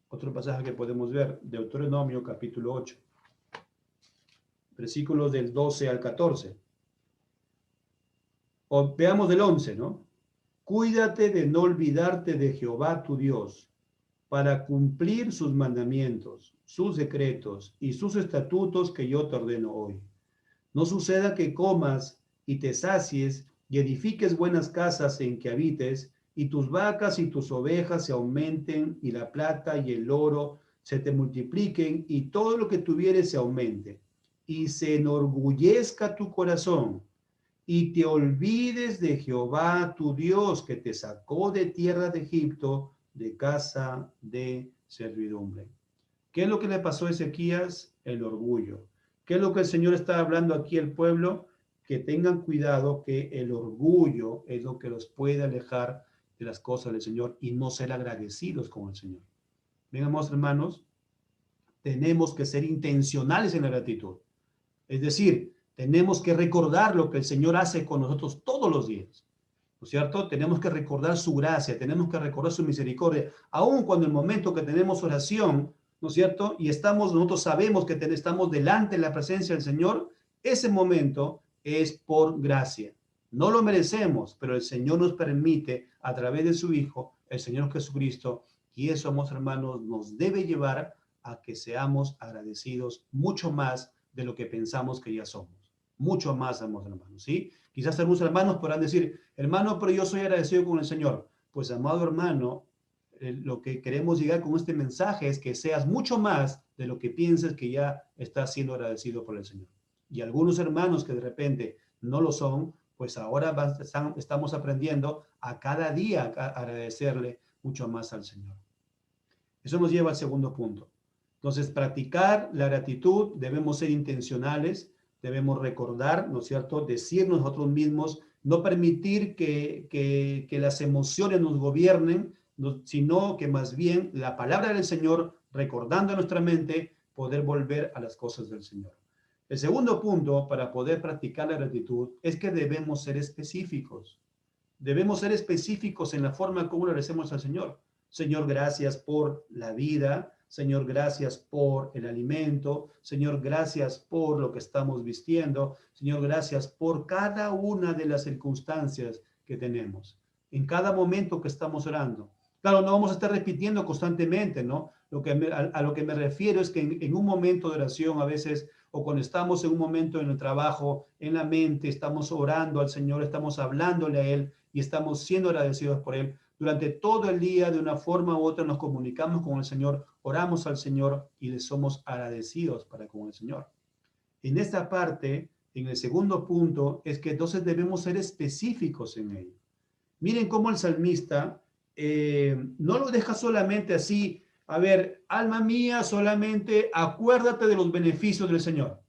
A: otro pasaje que podemos ver, Deuteronomio capítulo 8, versículos del 12 al 14. O veamos del 11, ¿no? Cuídate de no olvidarte de Jehová tu Dios, para cumplir sus mandamientos, sus decretos y sus estatutos que yo te ordeno hoy. No suceda que comas y te sacies y edifiques buenas casas en que habites, y tus vacas y tus ovejas se aumenten, y la plata y el oro se te multipliquen, y todo lo que tuvieres se aumente, y se enorgullezca tu corazón, y te olvides de Jehová tu Dios, que te sacó de tierra de Egipto, de casa de servidumbre. ¿Qué es lo que le pasó a Ezequías? El orgullo. ¿Qué es lo que el Señor está hablando aquí al pueblo? Que tengan cuidado, que el orgullo es lo que los puede alejar de las cosas del Señor y no ser agradecidos con el Señor. Vengamos, hermanos, tenemos que ser intencionales en la gratitud. Es decir, tenemos que recordar lo que el Señor hace con nosotros todos los días. ¿No es cierto? Tenemos que recordar su gracia, tenemos que recordar su misericordia, aun cuando en el momento que tenemos oración, ¿no es cierto? Y nosotros sabemos que estamos delante de la presencia del Señor, ese momento es por gracia. No lo merecemos, pero el Señor nos permite a través de su Hijo, el Señor Jesucristo, y eso, hermanos, nos debe llevar a que seamos agradecidos mucho más de lo que pensamos que ya somos. Mucho más, hermanos, ¿sí? Quizás algunos hermanos podrán decir, hermano, pero yo soy agradecido con el Señor. Pues, amado hermano, lo que queremos llegar con este mensaje es que seas mucho más de lo que pienses que ya estás siendo agradecido por el Señor. Y algunos hermanos que de repente no lo son, pues ahora estamos aprendiendo a cada día a agradecerle mucho más al Señor. Eso nos lleva al segundo punto. Entonces, practicar la gratitud, debemos ser intencionales, debemos recordar, ¿no es cierto?, decirnos nosotros mismos, no permitir que las emociones nos gobiernen, sino que más bien la palabra del Señor, recordando en nuestra mente, poder volver a las cosas del Señor. El segundo punto para poder practicar la gratitud es que debemos ser específicos. Debemos ser específicos en la forma como le agradecemos al Señor. Señor, gracias por la vida. Señor, gracias por el alimento. Señor, gracias por lo que estamos vistiendo. Señor, gracias por cada una de las circunstancias que tenemos. En cada momento que estamos orando. Claro, no vamos a estar repitiendo constantemente, ¿no? A lo que me refiero es que en un momento de oración a veces, o cuando estamos en un momento en el trabajo, en la mente, estamos orando al Señor, estamos hablándole a Él y estamos siendo agradecidos por Él. Durante todo el día, de una forma u otra, nos comunicamos con el Señor, oramos al Señor y le somos agradecidos para con el Señor. En esta parte, en el segundo punto, es que entonces debemos ser específicos en ello. Miren cómo el salmista no lo deja solamente así, a ver, alma mía, solamente acuérdate de los beneficios del Señor.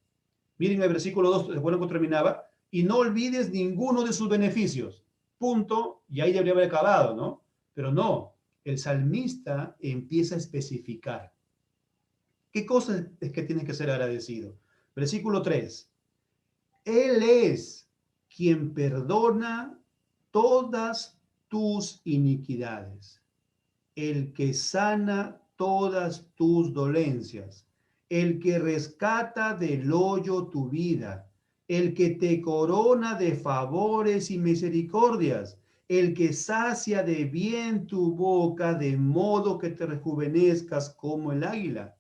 A: Miren el versículo 2, ¿se acuerdan cómo terminaba? Y no olvides ninguno de sus beneficios. Punto, y ahí debería haber acabado, ¿no? Pero no, el salmista empieza a especificar. ¿Qué cosas es que tiene que ser agradecido? Versículo 3. Él es quien perdona todas tus iniquidades, el que sana todas tus dolencias, el que rescata del hoyo tu vida, el que te corona de favores y misericordias, el que sacia de bien tu boca, de modo que te rejuvenezcas como el águila.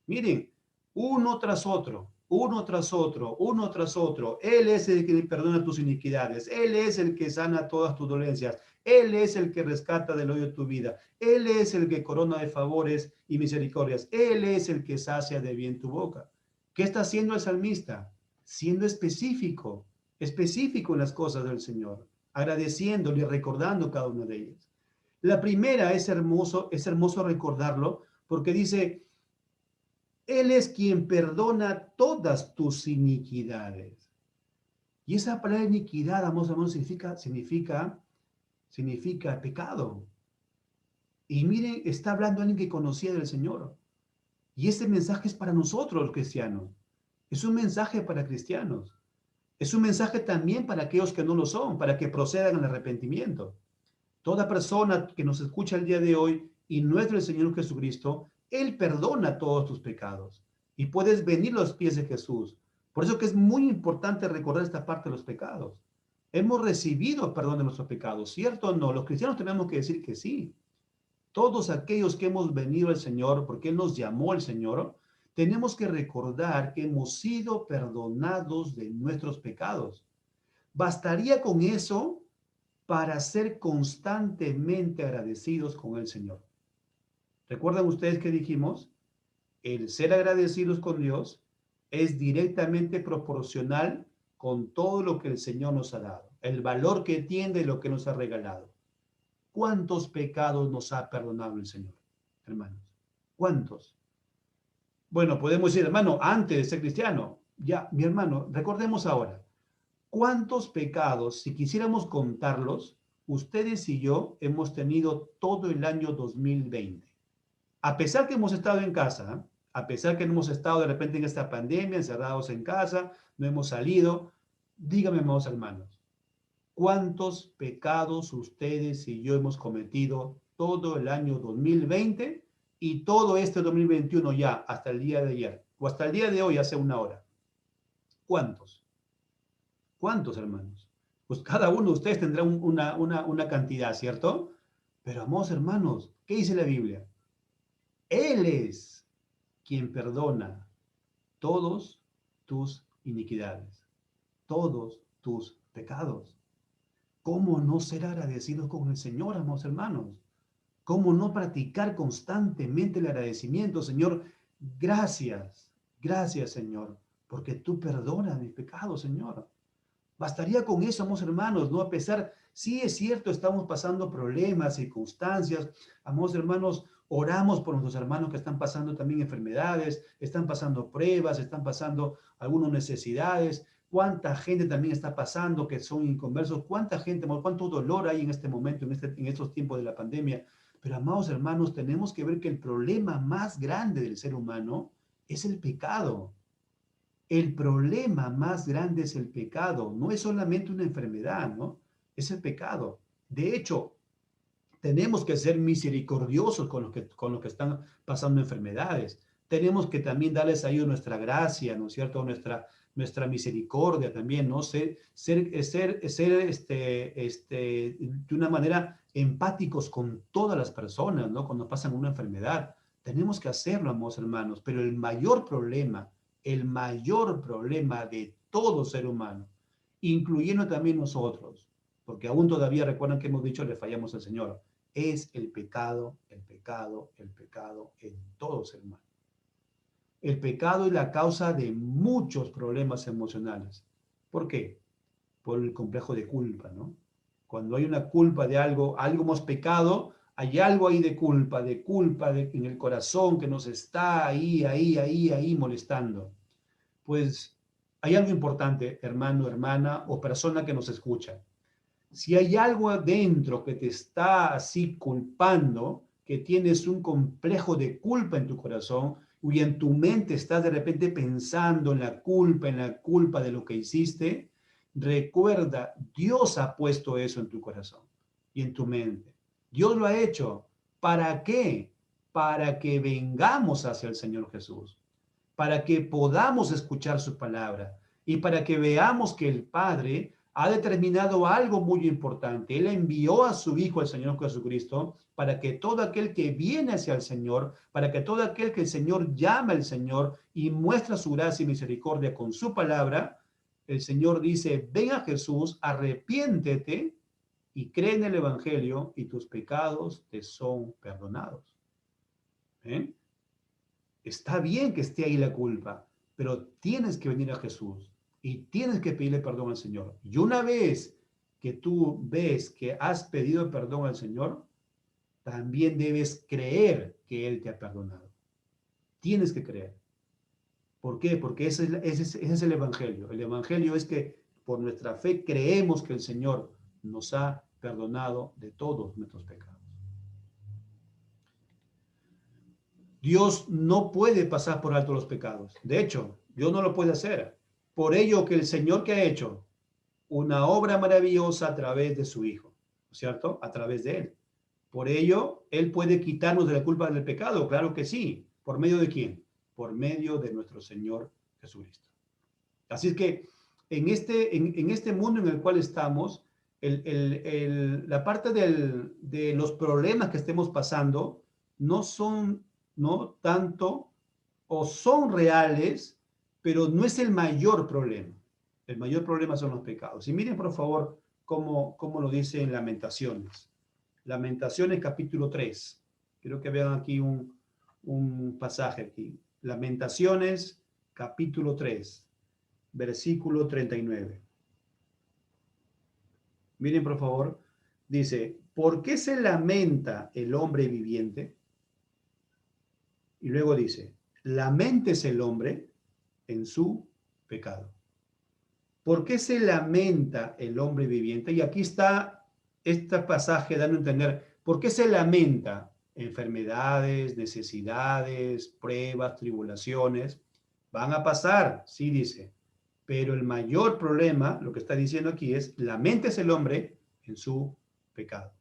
A: Miren, uno tras otro, uno tras otro, uno tras otro. Él es el que perdona tus iniquidades. Él es el que sana todas tus dolencias. Él es el que rescata del hoyo tu vida. Él es el que corona de favores y misericordias. Él es el que sacia de bien tu boca. ¿Qué está haciendo el salmista? Siendo específico, específico en las cosas del Señor, agradeciéndole y recordando cada una de ellas. La primera es hermoso recordarlo porque dice, Él es quien perdona todas tus iniquidades. Y esa palabra iniquidad, amor, significa pecado. Y miren, está hablando alguien que conocía del Señor. Y este mensaje es para nosotros los cristianos. Es un mensaje para cristianos. Es un mensaje también para aquellos que no lo son, para que procedan al arrepentimiento. Toda persona que nos escucha el día de hoy y no es del Señor Jesucristo, Él perdona todos tus pecados. Y puedes venir a los pies de Jesús. Por eso que es muy importante recordar esta parte de los pecados. Hemos recibido perdón de nuestros pecados, ¿cierto o no? Los cristianos tenemos que decir que sí. Todos aquellos que hemos venido al Señor, porque Él nos llamó al Señor, tenemos que recordar que hemos sido perdonados de nuestros pecados. Bastaría con eso para ser constantemente agradecidos con el Señor. ¿Recuerdan ustedes que dijimos? El ser agradecidos con Dios es directamente proporcional con todo lo que el Señor nos ha dado, el valor que tiene lo que nos ha regalado. ¿Cuántos pecados nos ha perdonado el Señor, hermanos? ¿Cuántos? Bueno, podemos decir, hermano, antes de ser cristiano, ya, mi hermano, recordemos ahora, ¿cuántos pecados, si quisiéramos contarlos, ustedes y yo hemos tenido todo el año 2020? A pesar que hemos estado en casa, a pesar que no hemos estado de repente en esta pandemia, encerrados en casa, no hemos salido, díganme, amados hermanos, ¿cuántos pecados ustedes y yo hemos cometido todo el año 2020 y todo este 2021 ya, hasta el día de ayer, o hasta el día de hoy, hace una hora? ¿Cuántos? ¿Cuántos, hermanos? Pues cada uno de ustedes tendrá una cantidad, ¿cierto? Pero, amados hermanos, ¿qué dice la Biblia? Él es quien perdona todos tus iniquidades, todos tus pecados. ¿Cómo no ser agradecidos con el Señor, amados hermanos? ¿Cómo no practicar constantemente el agradecimiento? Señor, gracias, gracias, Señor, porque tú perdonas mis pecados, Señor. Bastaría con eso, amados hermanos, ¿no? A pesar, sí es cierto, estamos pasando problemas, circunstancias, amados hermanos, oramos por nuestros hermanos que están pasando también enfermedades, están pasando pruebas, están pasando algunas necesidades. ¿Cuánta gente también está pasando que son inconversos? ¿Cuánta gente, cuánto dolor hay en este momento, en estos tiempos de la pandemia? Pero, amados hermanos, tenemos que ver que el problema más grande del ser humano es el pecado. El problema más grande es el pecado, no es solamente una enfermedad, ¿no? Es el pecado. De hecho, tenemos que ser misericordiosos con los que están pasando enfermedades. Tenemos que también darles a ellos nuestra gracia, ¿no es cierto? Nuestra misericordia también, ¿no? Ser de una manera empáticos con todas las personas, ¿no? Cuando pasan una enfermedad. Tenemos que hacerlo, amados hermanos, pero el mayor problema de todo ser humano, incluyendo también nosotros, porque aún todavía recuerdan que hemos dicho le fallamos al Señor, es el pecado, el pecado, el pecado en todo ser humano. El pecado es la causa de muchos problemas emocionales. ¿Por qué? Por el complejo de culpa, ¿no? Cuando hay una culpa de algo hemos pecado, hay algo ahí en el corazón que nos está ahí molestando. Pues hay algo importante, hermano, hermana o persona que nos escucha. Si hay algo adentro que te está así culpando, que tienes un complejo de culpa en tu corazón y en tu mente estás de repente pensando en la culpa de lo que hiciste, recuerda, Dios ha puesto eso en tu corazón y en tu mente. Dios lo ha hecho. ¿Para qué? Para que vengamos hacia el Señor Jesús, para que podamos escuchar su palabra y para que veamos que el Padre ha determinado algo muy importante. Él envió a su Hijo, el Señor Jesucristo, para que todo aquel que viene hacia el Señor, para que todo aquel que el Señor llama al Señor y muestra su gracia y misericordia con su palabra, el Señor dice, ven a Jesús, arrepiéntete y cree en el Evangelio y tus pecados te son perdonados. ¿Eh? Está bien que esté ahí la culpa, pero tienes que venir a Jesús y tienes que pedirle perdón al Señor. Y una vez que tú ves que has pedido perdón al Señor, también debes creer que Él te ha perdonado. Tienes que creer. ¿Por qué? Porque ese es el Evangelio. El Evangelio es que por nuestra fe creemos que el Señor nos ha perdonado de todos nuestros pecados. Dios no puede pasar por alto los pecados. De hecho, Dios no lo puede hacer. Por ello que el Señor que ha hecho una obra maravillosa a través de su Hijo, ¿cierto? A través de Él. Por ello, Él puede quitarnos de la culpa del pecado, claro que sí. ¿Por medio de quién? Por medio de nuestro Señor Jesucristo. Así es que en este mundo en el cual estamos, la parte de los problemas que estemos pasando no son, no tanto, o son reales, pero no es el mayor problema. El mayor problema son los pecados. Y miren, por favor, cómo lo dice en Lamentaciones. Lamentaciones capítulo 3. Quiero que vean aquí un pasaje aquí. Lamentaciones capítulo 3, versículo 39. Miren, por favor, dice, ¿por qué se lamenta el hombre viviente? Y luego dice, laméntese el hombre en su pecado. ¿Por qué se lamenta el hombre viviente? Y aquí está este pasaje dando a entender, ¿por qué se lamenta? Enfermedades, necesidades, pruebas, tribulaciones, van a pasar, sí dice, pero el mayor problema, lo que está diciendo aquí es, laméntese el hombre en su pecado.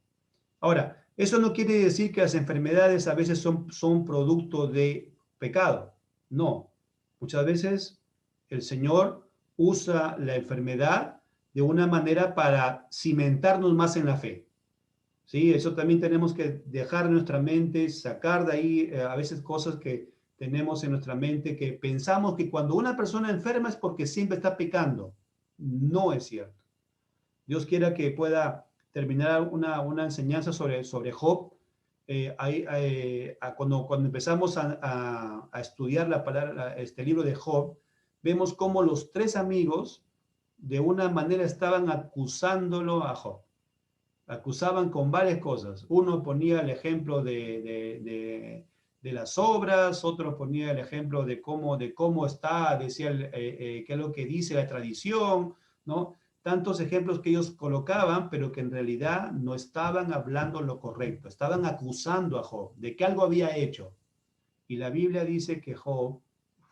A: Ahora, eso no quiere decir que las enfermedades a veces son producto de pecado. No, muchas veces el Señor usa la enfermedad de una manera para cimentarnos más en la fe. Sí, eso también tenemos que dejar en nuestra mente, sacar de ahí a veces cosas que tenemos en nuestra mente, que pensamos que cuando una persona enferma es porque siempre está pecando. No es cierto. Dios quiera que pueda terminar una enseñanza sobre Job. Cuando empezamos a estudiar la palabra, este libro de Job, vemos cómo los tres amigos de una manera estaban acusándolo a Job. Acusaban con varias cosas. Uno ponía el ejemplo de las obras, otro ponía el ejemplo de cómo está, decía qué es lo que dice la tradición, ¿no? Tantos ejemplos que ellos colocaban, pero que en realidad no estaban hablando lo correcto, estaban acusando a Job de que algo había hecho. Y la Biblia dice que Job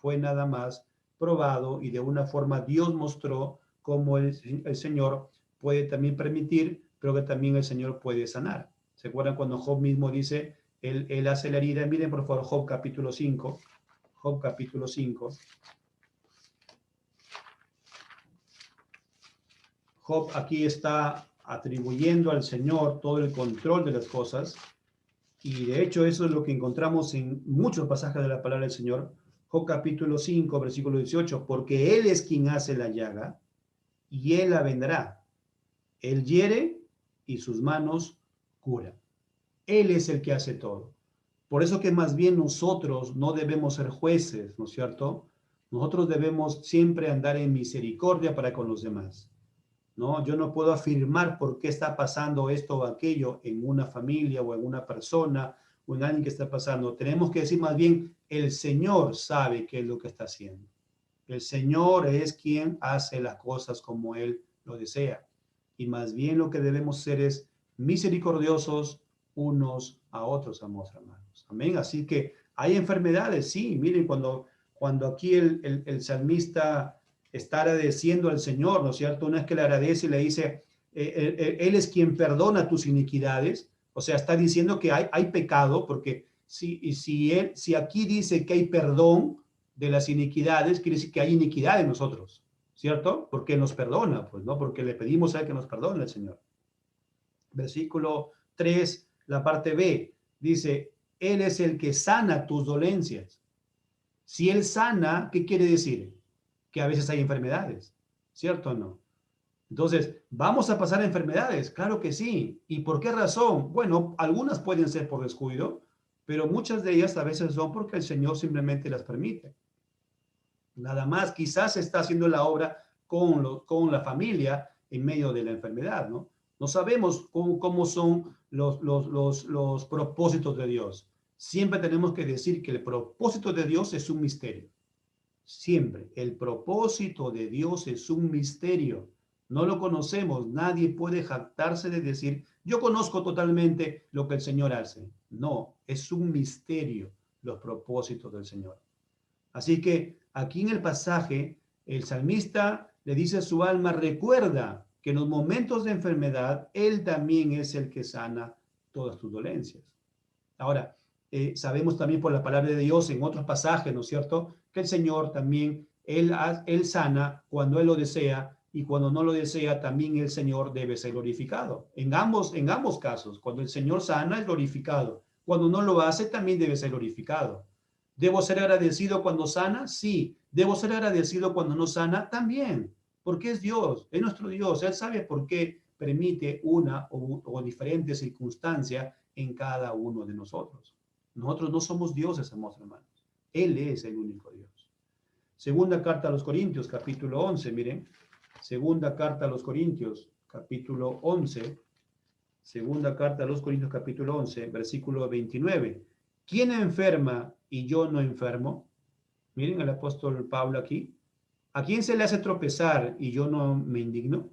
A: fue nada más probado y de una forma Dios mostró cómo el Señor puede también permitir, pero que también el Señor puede sanar. ¿Se acuerdan cuando Job mismo dice, él hace la herida? Miren por favor Job capítulo 5. Job capítulo 5. Job aquí está atribuyendo al Señor todo el control de las cosas, y de hecho eso es lo que encontramos en muchos pasajes de la palabra del Señor. Job capítulo 5, versículo 18, porque Él es quien hace la llaga, y Él la vendrá. Él hiere, y sus manos curan. Él es el que hace todo. Por eso que más bien nosotros no debemos ser jueces, ¿no es cierto? Nosotros debemos siempre andar en misericordia para con los demás. ¿No? Yo no puedo afirmar por qué está pasando esto o aquello en una familia o en una persona o en alguien que está pasando. Tenemos que decir más bien, el Señor sabe qué es lo que está haciendo. El Señor es quien hace las cosas como Él lo desea. Y más bien lo que debemos ser es misericordiosos unos a otros, amados hermanos. Amén. Así que hay enfermedades, sí. Miren, cuando aquí el salmista está agradeciendo al Señor, ¿no es cierto? Una vez que le agradece y le dice, Él es quien perdona tus iniquidades, o sea, está diciendo que hay pecado, porque si aquí dice que hay perdón de las iniquidades, quiere decir que hay iniquidad en nosotros, ¿cierto? Porque nos perdona, pues, ¿no? Porque le pedimos a Él que nos perdone el Señor. Versículo 3, la parte B, dice, Él es el que sana tus dolencias. Si Él sana, ¿qué quiere decir? Que a veces hay enfermedades, ¿cierto o no? Entonces, ¿vamos a pasar enfermedades? Claro que sí. ¿Y por qué razón? Bueno, algunas pueden ser por descuido, pero muchas de ellas a veces son porque el Señor simplemente las permite. Nada más, quizás está haciendo la obra con la familia en medio de la enfermedad, ¿no? No sabemos cómo son los propósitos de Dios. Siempre tenemos que decir que el propósito de Dios es un misterio. Siempre. El propósito de Dios es un misterio. No lo conocemos. Nadie puede jactarse de decir, yo conozco totalmente lo que el Señor hace. No, es un misterio los propósitos del Señor. Así que aquí en el pasaje, el salmista le dice a su alma, recuerda que en los momentos de enfermedad, Él también es el que sana todas tus dolencias. Ahora, sabemos también por la palabra de Dios en otros pasajes, ¿no es cierto?, que el Señor también, él sana cuando Él lo desea, y cuando no lo desea, también el Señor debe ser glorificado. En ambos casos, cuando el Señor sana, es glorificado. Cuando no lo hace, también debe ser glorificado. ¿Debo ser agradecido cuando sana? Sí. ¿Debo ser agradecido cuando no sana? También. Porque es Dios, es nuestro Dios. Él sabe por qué permite una o diferente circunstancia en cada uno de nosotros. Nosotros no somos dioses, amados hermanos. Él es el único Dios. Segunda carta a los Corintios, capítulo 11, miren. Segunda carta a los Corintios, capítulo 11. Segunda carta a los Corintios, capítulo 11, versículo 29. ¿Quién enferma y yo no enfermo? Miren el apóstol Pablo aquí. ¿A quién se le hace tropezar y yo no me indigno?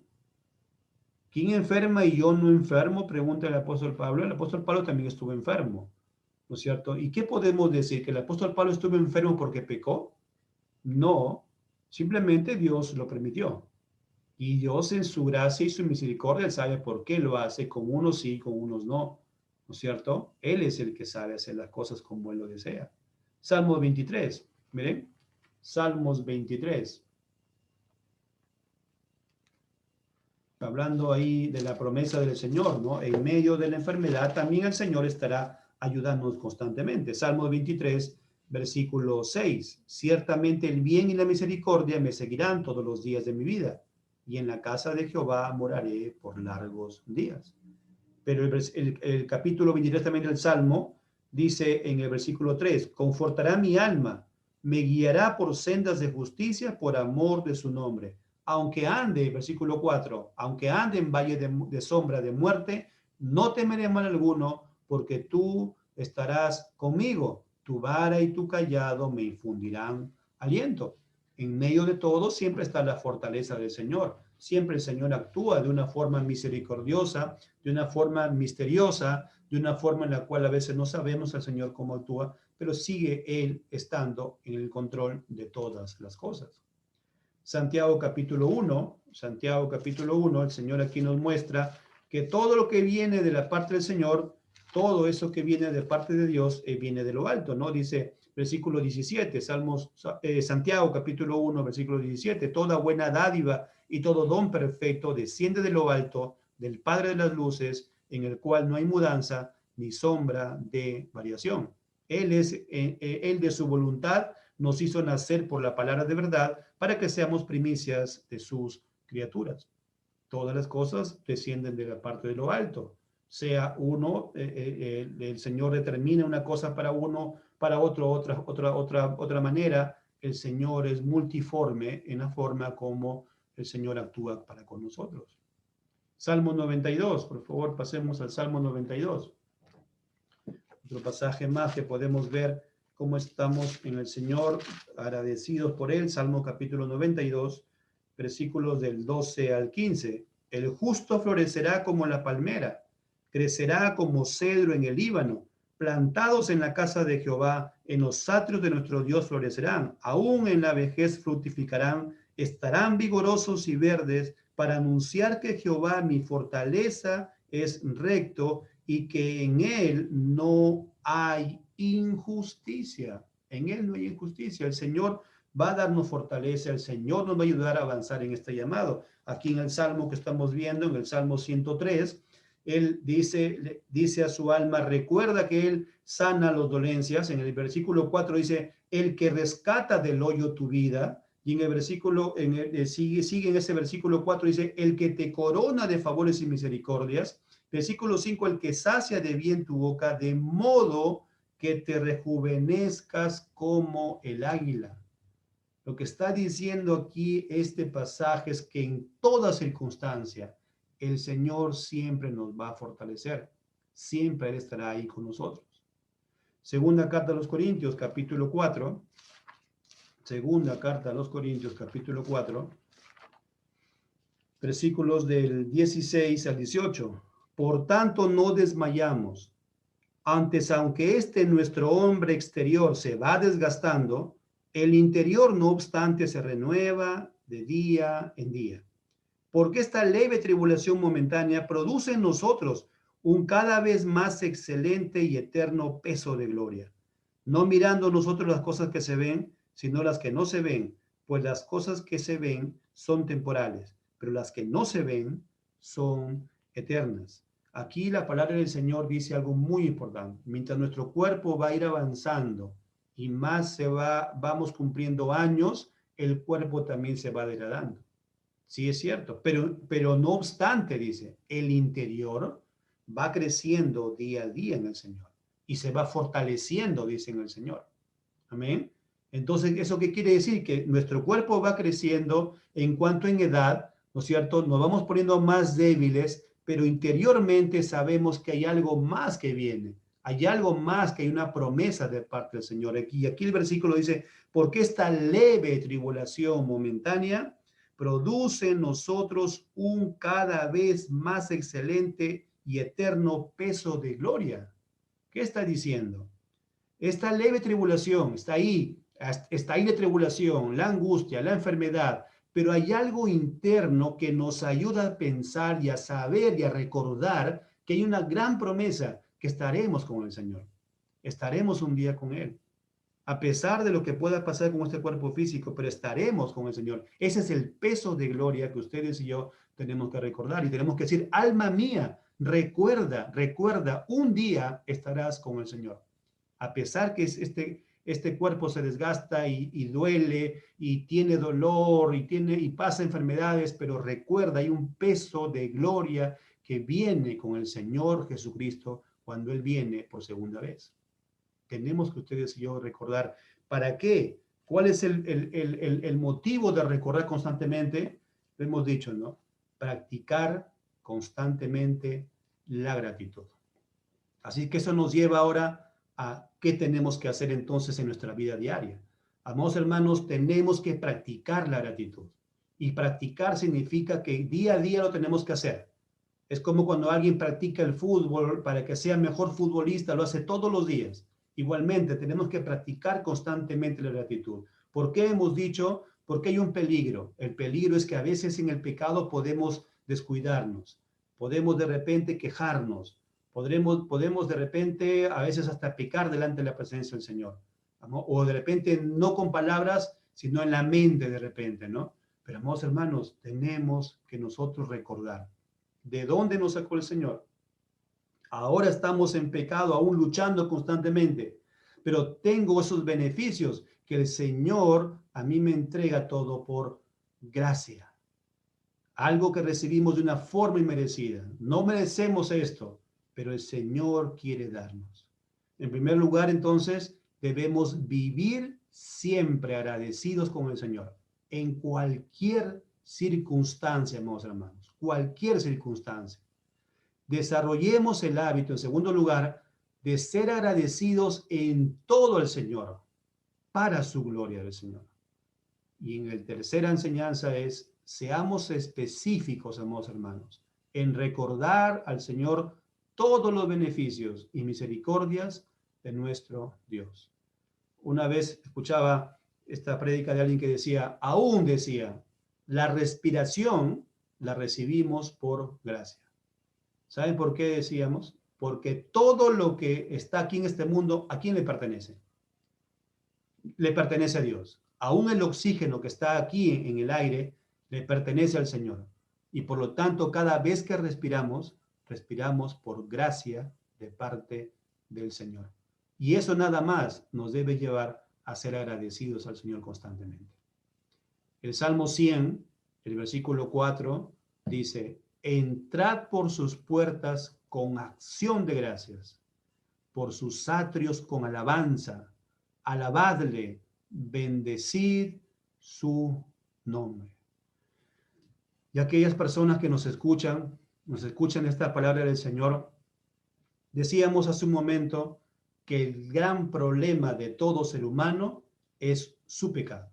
A: ¿Quién enferma y yo no enfermo? Pregunta el apóstol Pablo. El apóstol Pablo también estuvo enfermo, ¿no es cierto? ¿Y qué podemos decir? ¿Que el apóstol Pablo estuvo enfermo porque pecó? No, simplemente Dios lo permitió. Y Dios en su gracia y su misericordia, Él sabe por qué lo hace, con unos sí, con unos no, ¿no es cierto? Él es el que sabe hacer las cosas como Él lo desea. Salmos 23, miren, Salmos 23. Hablando ahí de la promesa del Señor, ¿no? En medio de la enfermedad también el Señor estará ayudándonos constantemente. Salmos 23, versículo 6. Ciertamente el bien y la misericordia me seguirán todos los días de mi vida, y en la casa de Jehová moraré por largos días. Pero el capítulo 23 también del Salmo dice en el versículo 3, confortará mi alma, me guiará por sendas de justicia por amor de su nombre. Aunque ande, versículo 4, aunque ande en valle de sombra de muerte, no temeré mal alguno, porque tú estarás conmigo. Tu vara y tu callado me infundirán aliento. En medio de todo siempre está la fortaleza del Señor. Siempre el Señor actúa de una forma misericordiosa, de una forma misteriosa, de una forma en la cual a veces no sabemos al Señor cómo actúa, pero sigue Él estando en el control de todas las cosas. Santiago capítulo 1, el Señor aquí nos muestra que todo lo que viene de la parte del Señor, todo eso que viene de parte de Dios, viene de lo alto, ¿no? Dice versículo 17, Santiago capítulo 1, versículo 17, toda buena dádiva y todo don perfecto desciende de lo alto, del Padre de las luces, en el cual no hay mudanza ni sombra de variación. Él de su voluntad nos hizo nacer por la palabra de verdad para que seamos primicias de sus criaturas. Todas las cosas descienden de la parte de lo alto. Sea uno, el Señor determina una cosa para uno, para otro, otra manera. El Señor es multiforme en la forma como el Señor actúa para con nosotros. Salmo 92, por favor, pasemos al Salmo 92. Otro pasaje más que podemos ver cómo estamos en el Señor, agradecidos por Él. Salmo capítulo 92, versículos del 12 al 15. El justo florecerá como la palmera, crecerá como cedro en el Líbano, plantados en la casa de Jehová, en los atrios de nuestro Dios florecerán, aún en la vejez fructificarán, estarán vigorosos y verdes para anunciar que Jehová, mi fortaleza, es recto y que en él no hay injusticia. En él no hay injusticia. El Señor va a darnos fortaleza, el Señor nos va a ayudar a avanzar en este llamado. Aquí en el Salmo que estamos viendo, en el Salmo 103, él dice a su alma, recuerda que él sana las dolencias. En el versículo 4 dice, el que rescata del hoyo tu vida. Y en el versículo, sigue en ese versículo 4, dice, el que te corona de favores y misericordias. Versículo 5, el que sacia de bien tu boca, de modo que te rejuvenezcas como el águila. Lo que está diciendo aquí este pasaje es que en toda circunstancia el Señor siempre nos va a fortalecer. Siempre Él estará ahí con nosotros. Segunda carta a los Corintios, capítulo 4. Segunda carta a los Corintios, capítulo 4. Versículos del 16 al 18. Por tanto, no desmayamos. Antes, aunque nuestro hombre exterior se va desgastando, el interior, no obstante, se renueva de día en día. Porque esta leve tribulación momentánea produce en nosotros un cada vez más excelente y eterno peso de gloria. No mirando nosotros las cosas que se ven, sino las que no se ven, pues las cosas que se ven son temporales, pero las que no se ven son eternas. Aquí la palabra del Señor dice algo muy importante. Mientras nuestro cuerpo va a ir avanzando y más vamos cumpliendo años, el cuerpo también se va degradando. Sí, es cierto, pero no obstante, dice, el interior va creciendo día a día en el Señor y se va fortaleciendo, dice en el Señor. Amén. Entonces, ¿eso qué quiere decir? Que nuestro cuerpo va creciendo en cuanto en edad, ¿no es cierto? Nos vamos poniendo más débiles, pero interiormente sabemos que hay algo más que viene. Hay algo más, que hay una promesa de parte del Señor. Y aquí el versículo dice, porque esta leve tribulación momentánea produce en nosotros un cada vez más excelente y eterno peso de gloria. ¿Qué está diciendo? Esta leve tribulación está ahí la tribulación, la angustia, la enfermedad, pero hay algo interno que nos ayuda a pensar y a saber y a recordar que hay una gran promesa, que estaremos con el Señor. Estaremos un día con Él. A pesar de lo que pueda pasar con este cuerpo físico, pero estaremos con el Señor. Ese es el peso de gloria que ustedes y yo tenemos que recordar y tenemos que decir, alma mía, recuerda, un día estarás con el Señor. A pesar que este cuerpo se desgasta y duele y tiene dolor y pasa enfermedades, pero recuerda, hay un peso de gloria que viene con el Señor Jesucristo cuando Él viene por segunda vez. Tenemos que ustedes y yo recordar. ¿Para qué? ¿Cuál es el motivo de recordar constantemente? Lo hemos dicho, ¿no? Practicar constantemente la gratitud. Así que eso nos lleva ahora a qué tenemos que hacer entonces en nuestra vida diaria. Amados hermanos, tenemos que practicar la gratitud. Y practicar significa que día a día lo tenemos que hacer. Es como cuando alguien practica el fútbol para que sea mejor futbolista, lo hace todos los días. Igualmente, tenemos que practicar constantemente la gratitud. ¿Por qué hemos dicho? Porque hay un peligro. El peligro es que a veces en el pecado podemos descuidarnos, podemos de repente quejarnos, podemos de repente a veces hasta pecar delante de la presencia del Señor, ¿no? O de repente no con palabras, sino en la mente de repente, ¿no? Pero, amados hermanos, tenemos que nosotros recordar de dónde nos sacó el Señor. Ahora estamos en pecado, aún luchando constantemente, pero tengo esos beneficios que el Señor a mí me entrega todo por gracia. Algo que recibimos de una forma inmerecida. No merecemos esto, pero el Señor quiere darnos. En primer lugar, entonces, debemos vivir siempre agradecidos con el Señor, en cualquier circunstancia, amados hermanos, cualquier circunstancia. Desarrollemos el hábito, en segundo lugar, de ser agradecidos en todo el Señor, para su gloria del Señor. Y en la tercera enseñanza es, seamos específicos, amados hermanos, en recordar al Señor todos los beneficios y misericordias de nuestro Dios. Una vez escuchaba esta prédica de alguien que decía, aún decía, la respiración la recibimos por gracia. ¿Saben por qué decíamos? Porque todo lo que está aquí en este mundo, ¿a quién le pertenece? Le pertenece a Dios. Aún el oxígeno que está aquí en el aire le pertenece al Señor. Y por lo tanto, cada vez que respiramos, respiramos por gracia de parte del Señor. Y eso nada más nos debe llevar a ser agradecidos al Señor constantemente. El Salmo 100, el versículo 4, dice, entrad por sus puertas con acción de gracias, por sus atrios con alabanza, alabadle, bendecid su nombre. Y aquellas personas que nos escuchan esta palabra del Señor, decíamos hace un momento que el gran problema de todo ser humano es su pecado.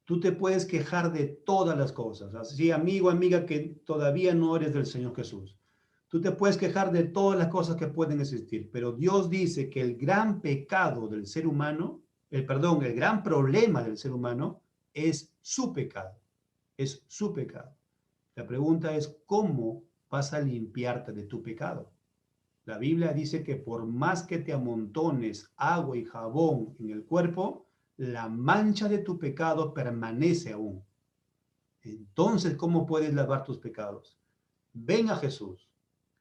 A: Tú te puedes quejar de todas las cosas, así amigo, amiga que todavía no eres del Señor Jesús. Tú te puedes quejar de todas las cosas que pueden existir, pero Dios dice que el gran pecado del ser humano, el gran problema del ser humano es su pecado, es su pecado. La pregunta es, ¿cómo vas a limpiarte de tu pecado? La Biblia dice que por más que te amontones agua y jabón en el cuerpo, la mancha de tu pecado permanece aún. Entonces, ¿cómo puedes lavar tus pecados? Ven a Jesús,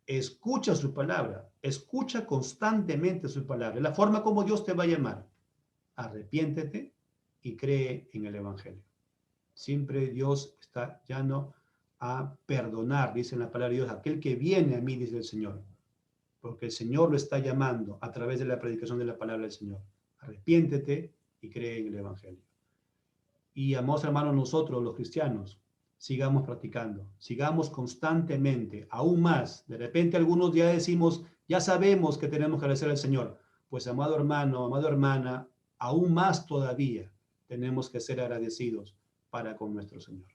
A: escucha su palabra, escucha constantemente su palabra. La forma como Dios te va a llamar. Arrepiéntete y cree en el Evangelio. Siempre Dios está llano a perdonar, dice en la palabra de Dios, aquel que viene a mí, dice el Señor, porque el Señor lo está llamando a través de la predicación de la palabra del Señor. Arrepiéntete y cree en el Evangelio. Y, amados hermanos, nosotros los cristianos, sigamos practicando, sigamos constantemente, aún más. De repente algunos ya decimos, ya sabemos que tenemos que agradecer al Señor. Pues, amado hermano, amada hermana, aún más todavía tenemos que ser agradecidos para con nuestro Señor.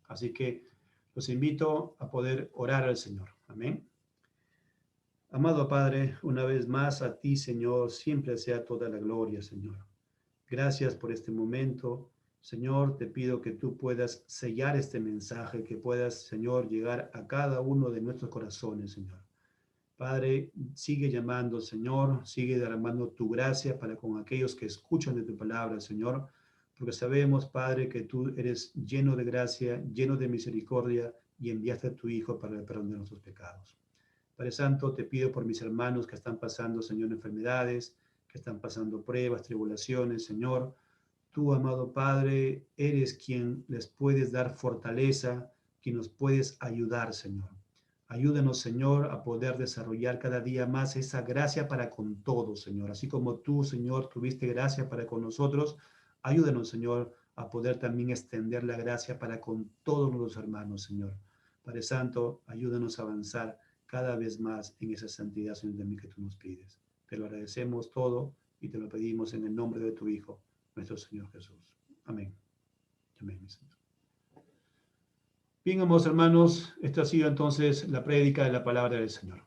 A: Así que los invito a poder orar al Señor. Amén. Amado Padre, una vez más a ti, Señor, siempre sea toda la gloria, Señor. Gracias por este momento. Señor, te pido que tú puedas sellar este mensaje, que puedas, Señor, llegar a cada uno de nuestros corazones, Señor. Padre, sigue llamando, Señor, sigue derramando tu gracia para con aquellos que escuchan de tu palabra, Señor, porque sabemos, Padre, que tú eres lleno de gracia, lleno de misericordia y enviaste a tu Hijo para el perdón de nuestros pecados. Padre Santo, te pido por mis hermanos que están pasando, Señor, enfermedades, que están pasando pruebas, tribulaciones, Señor. Tú, amado Padre, eres quien les puedes dar fortaleza, quien nos puedes ayudar, Señor. Ayúdanos, Señor, a poder desarrollar cada día más esa gracia para con todos, Señor. Así como tú, Señor, tuviste gracia para con nosotros, ayúdanos, Señor, a poder también extender la gracia para con todos los hermanos, Señor. Padre Santo, ayúdanos a avanzar cada vez más en esa santidad, Señor, de mí que tú nos pides. Te lo agradecemos todo y te lo pedimos en el nombre de tu Hijo, nuestro Señor Jesús. Amén. Amén, mi Señor. Bien, amados hermanos, esta ha sido entonces la prédica de la palabra del Señor.